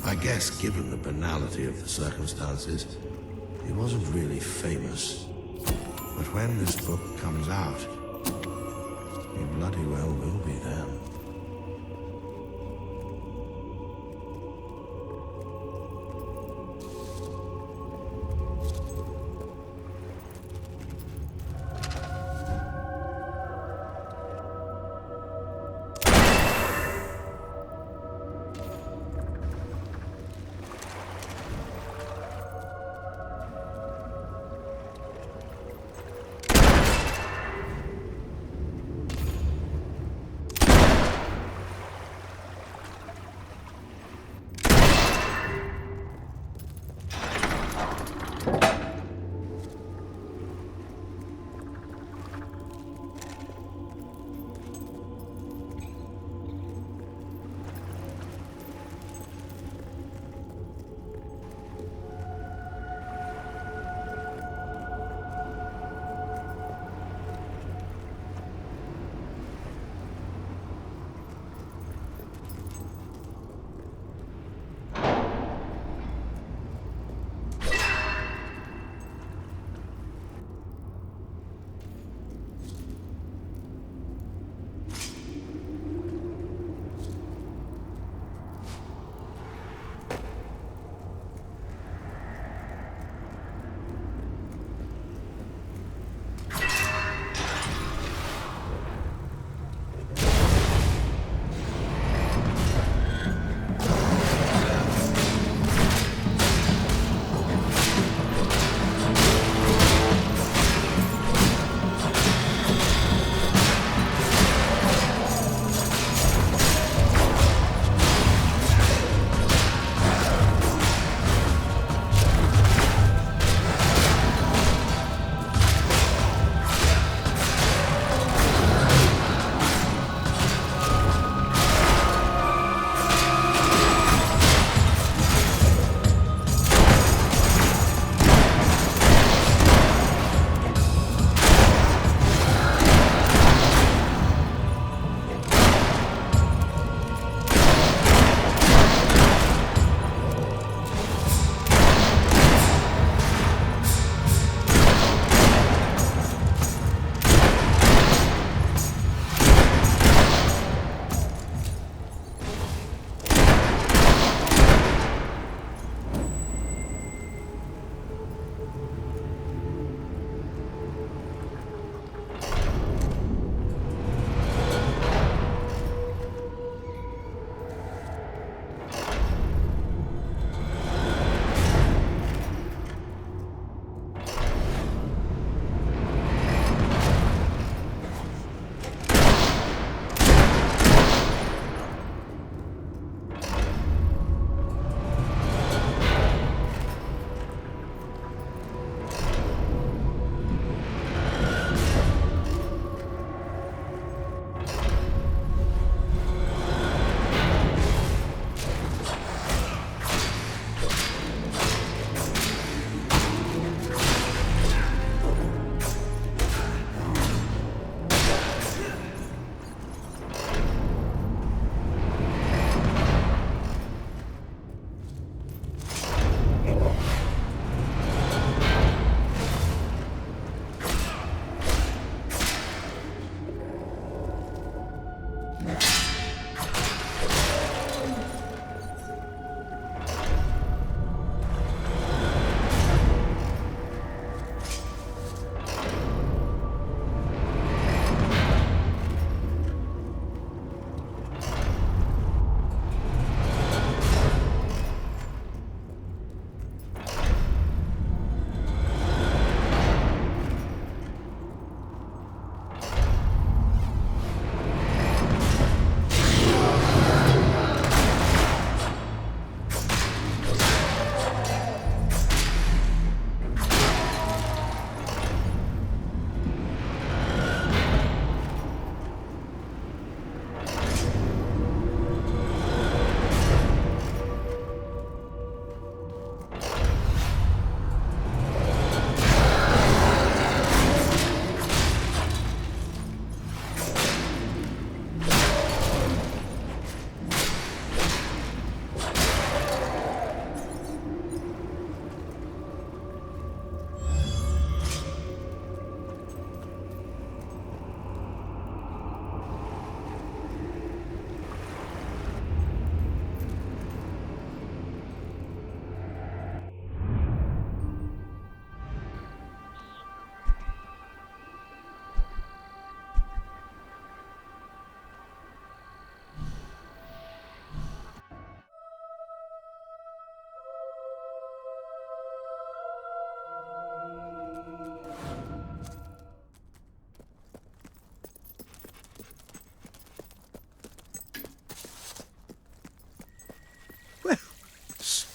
I guess, given the banality of the circumstances, he wasn't really famous. But when this book comes out, he bloody well will be then.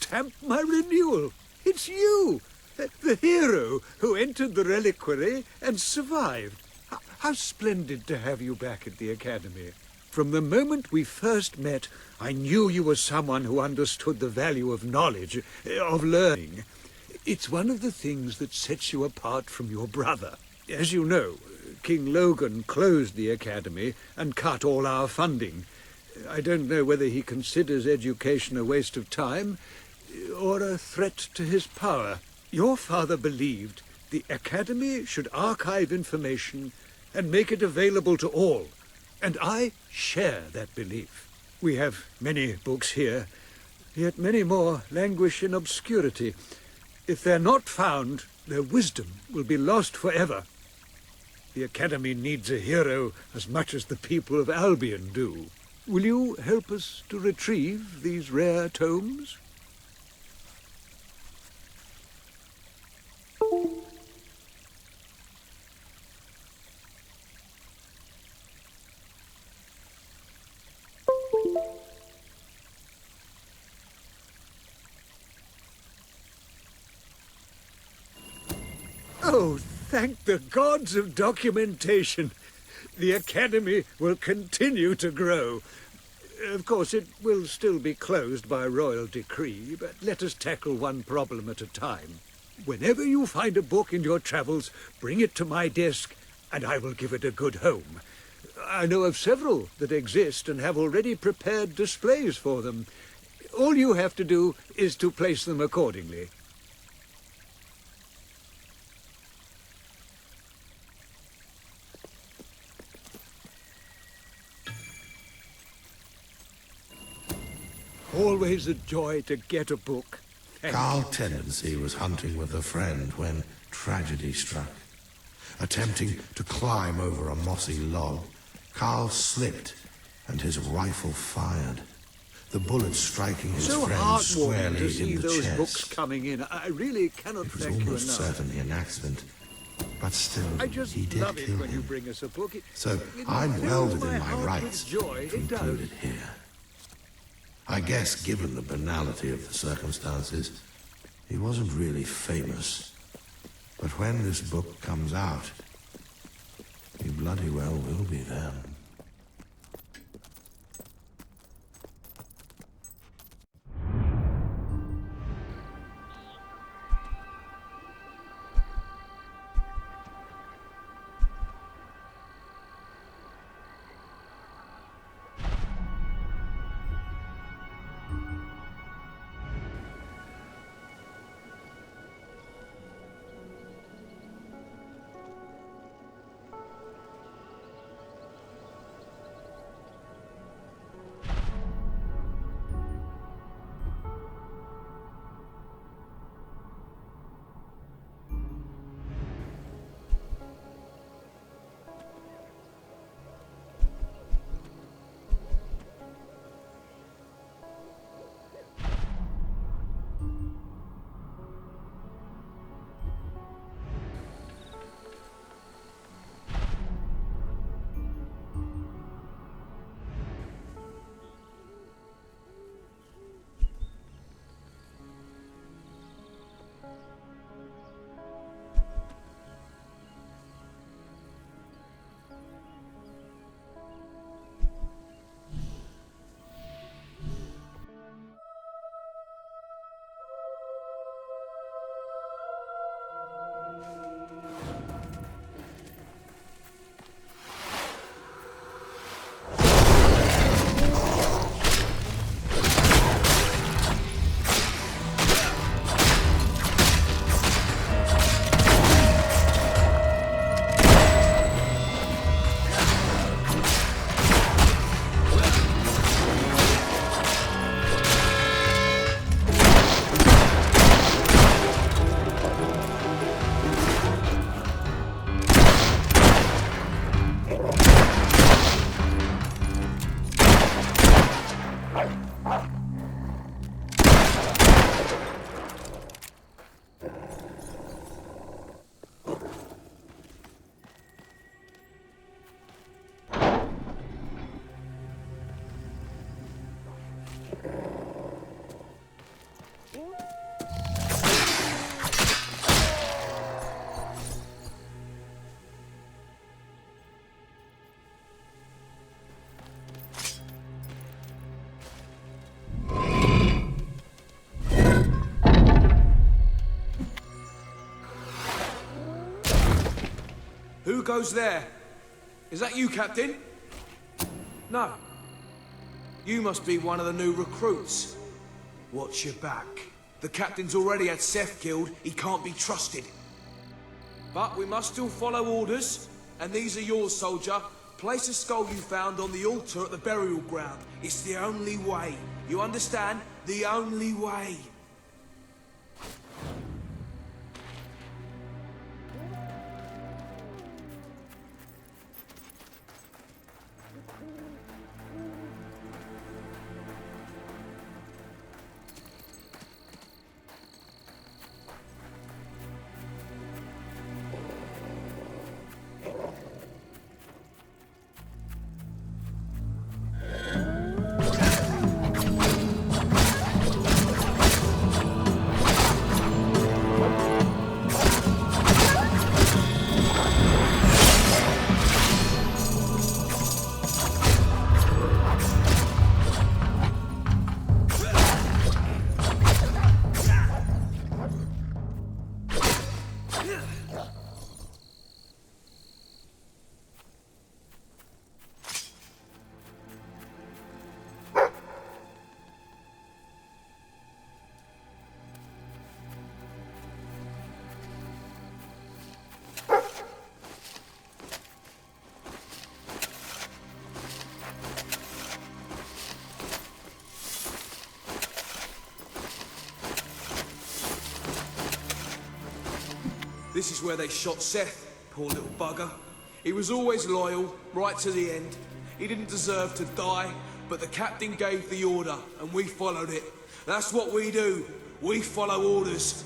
stamp my renewal. It's you, the hero who entered the reliquary and survived. How splendid to have you back at the Academy. From the moment we first met, I knew you were someone who understood the value of knowledge, of learning. It's one of the things that sets you apart from your brother. As you know, King Logan closed the Academy and cut all our funding. I don't know whether he considers education a waste of time or a threat to his power. Your father believed the Academy should archive information and make it available to all, and I share that belief. We have many books here, yet many more languish in obscurity. If they're not found, their wisdom will be lost forever. The Academy needs a hero as much as the people of Albion do. Will you help us to retrieve these rare tomes? Oh, thank the gods of documentation. The Academy will continue to grow. Of course, it will still be closed by royal decree, but let us tackle one problem at a time. Whenever you find a book in your travels, bring it to my desk, and I will give it a good home. I know of several that exist and have already prepared displays for them. All you have to do is to place them accordingly. Always a joy to get a book. Carl Tendency was hunting with a friend when tragedy struck. Attempting to climb over a mossy log, Carl slipped and his rifle fired. The bullet striking his So friend heartwarming squarely to see in the those chest. books coming in. I really cannot It was thank you almost enough. certainly an accident, but still, I just he did love it kill when you him. bring us a book. So it I'm fills well within my heart with rights joy. to It does. include it here. I guess, given the banality of the circumstances, he wasn't really famous. But when this book comes out, he bloody well will be then. goes there? Is that you, Captain? No. You must be one of the new recruits. Watch your back. The captain's already had Seth killed. He can't be trusted. But we must still follow orders. And these are yours, soldier. Place a skull you found on the altar at the burial ground. It's the only way. You understand? The only way. This is where they shot Seth, poor little bugger. He was always loyal, right to the end. He didn't deserve to die, but the captain gave the order, and we followed it. That's what we do. We follow orders.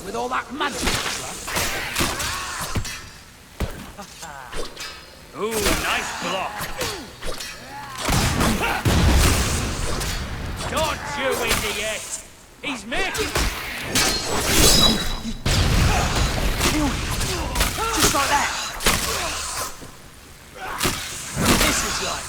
With all that magic. Ooh, nice block. Dodge, you idiot! He's making... Just like that. This is like...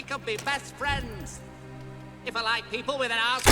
could be best friends. If I like people with an arse...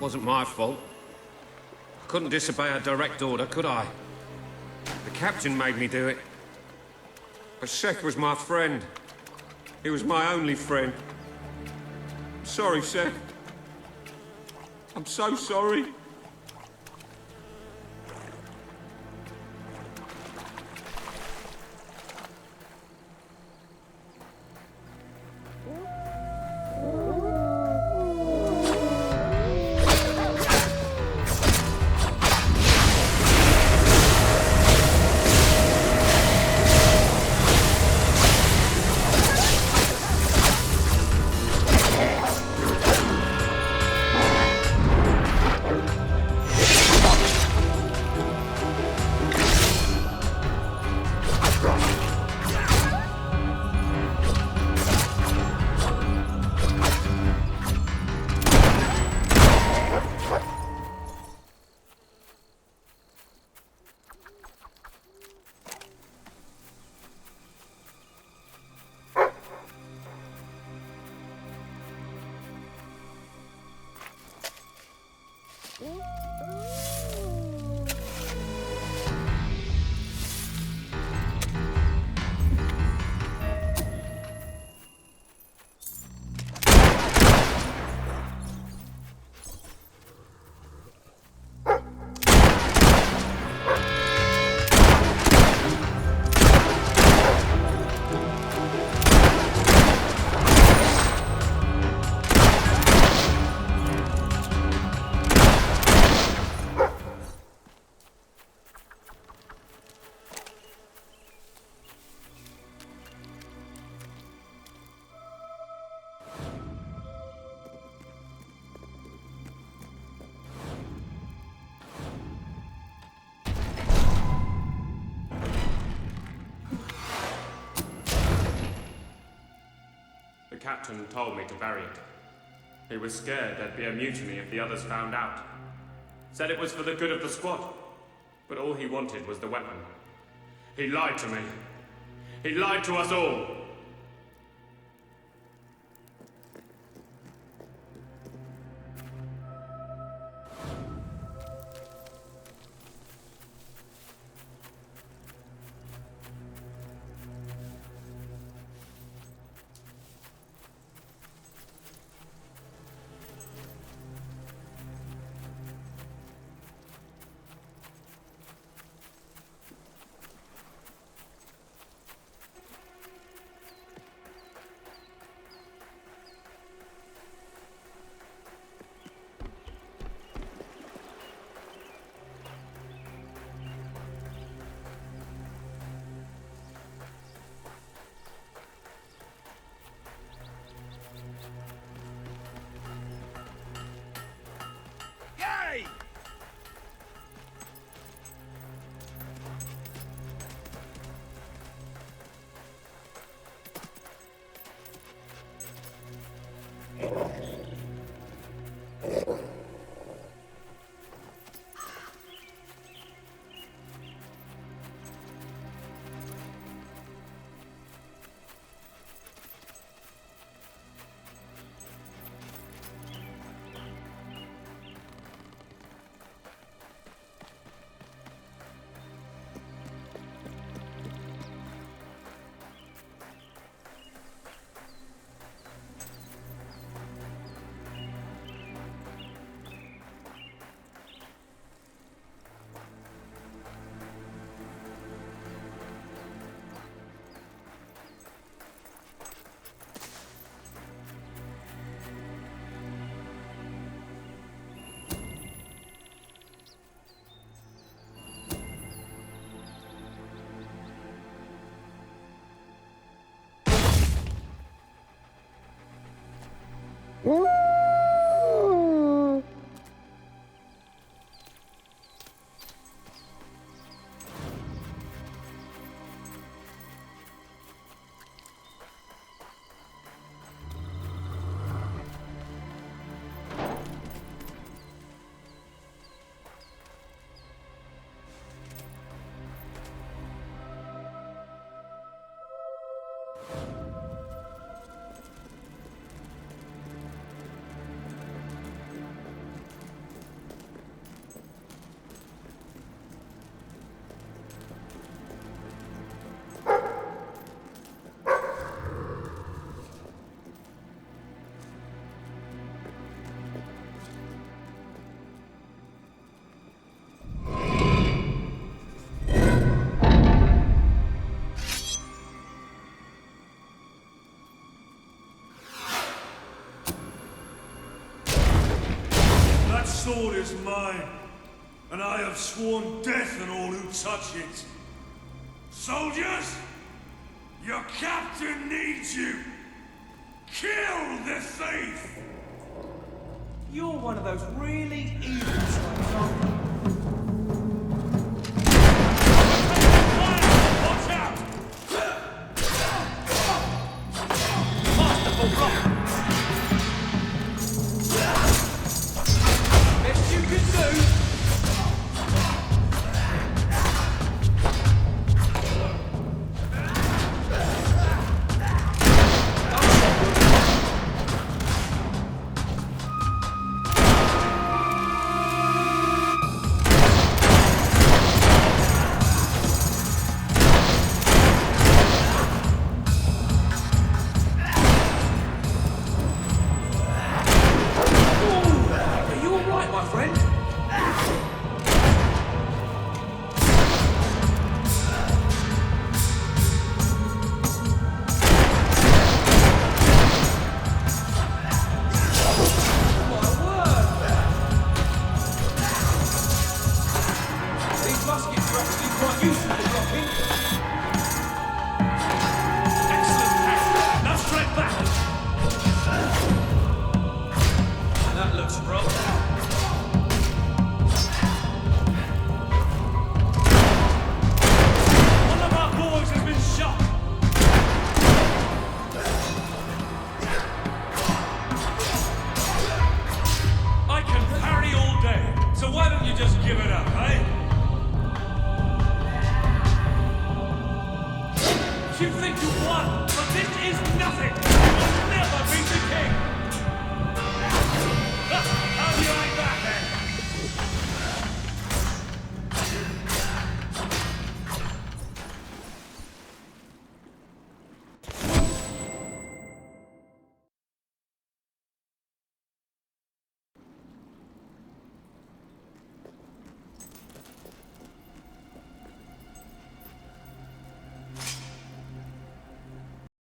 Wasn't my fault. I couldn't disobey a direct order, could I? The captain made me do it. But Seth was my friend. He was my only friend. I'm sorry, Seth. I'm so sorry. The captain told me to bury it. He was scared there'd be a mutiny if the others found out. Said it was for the good of the squad, but all he wanted was the weapon. He lied to me. He lied to us all. sword is mine, and I have sworn death on all who touch it. Soldiers, your captain needs you. Kill the thief! You're one of those really evil types, aren't you? Watch out! Masterful block! Best you can do! So why don't you just give it up, huh?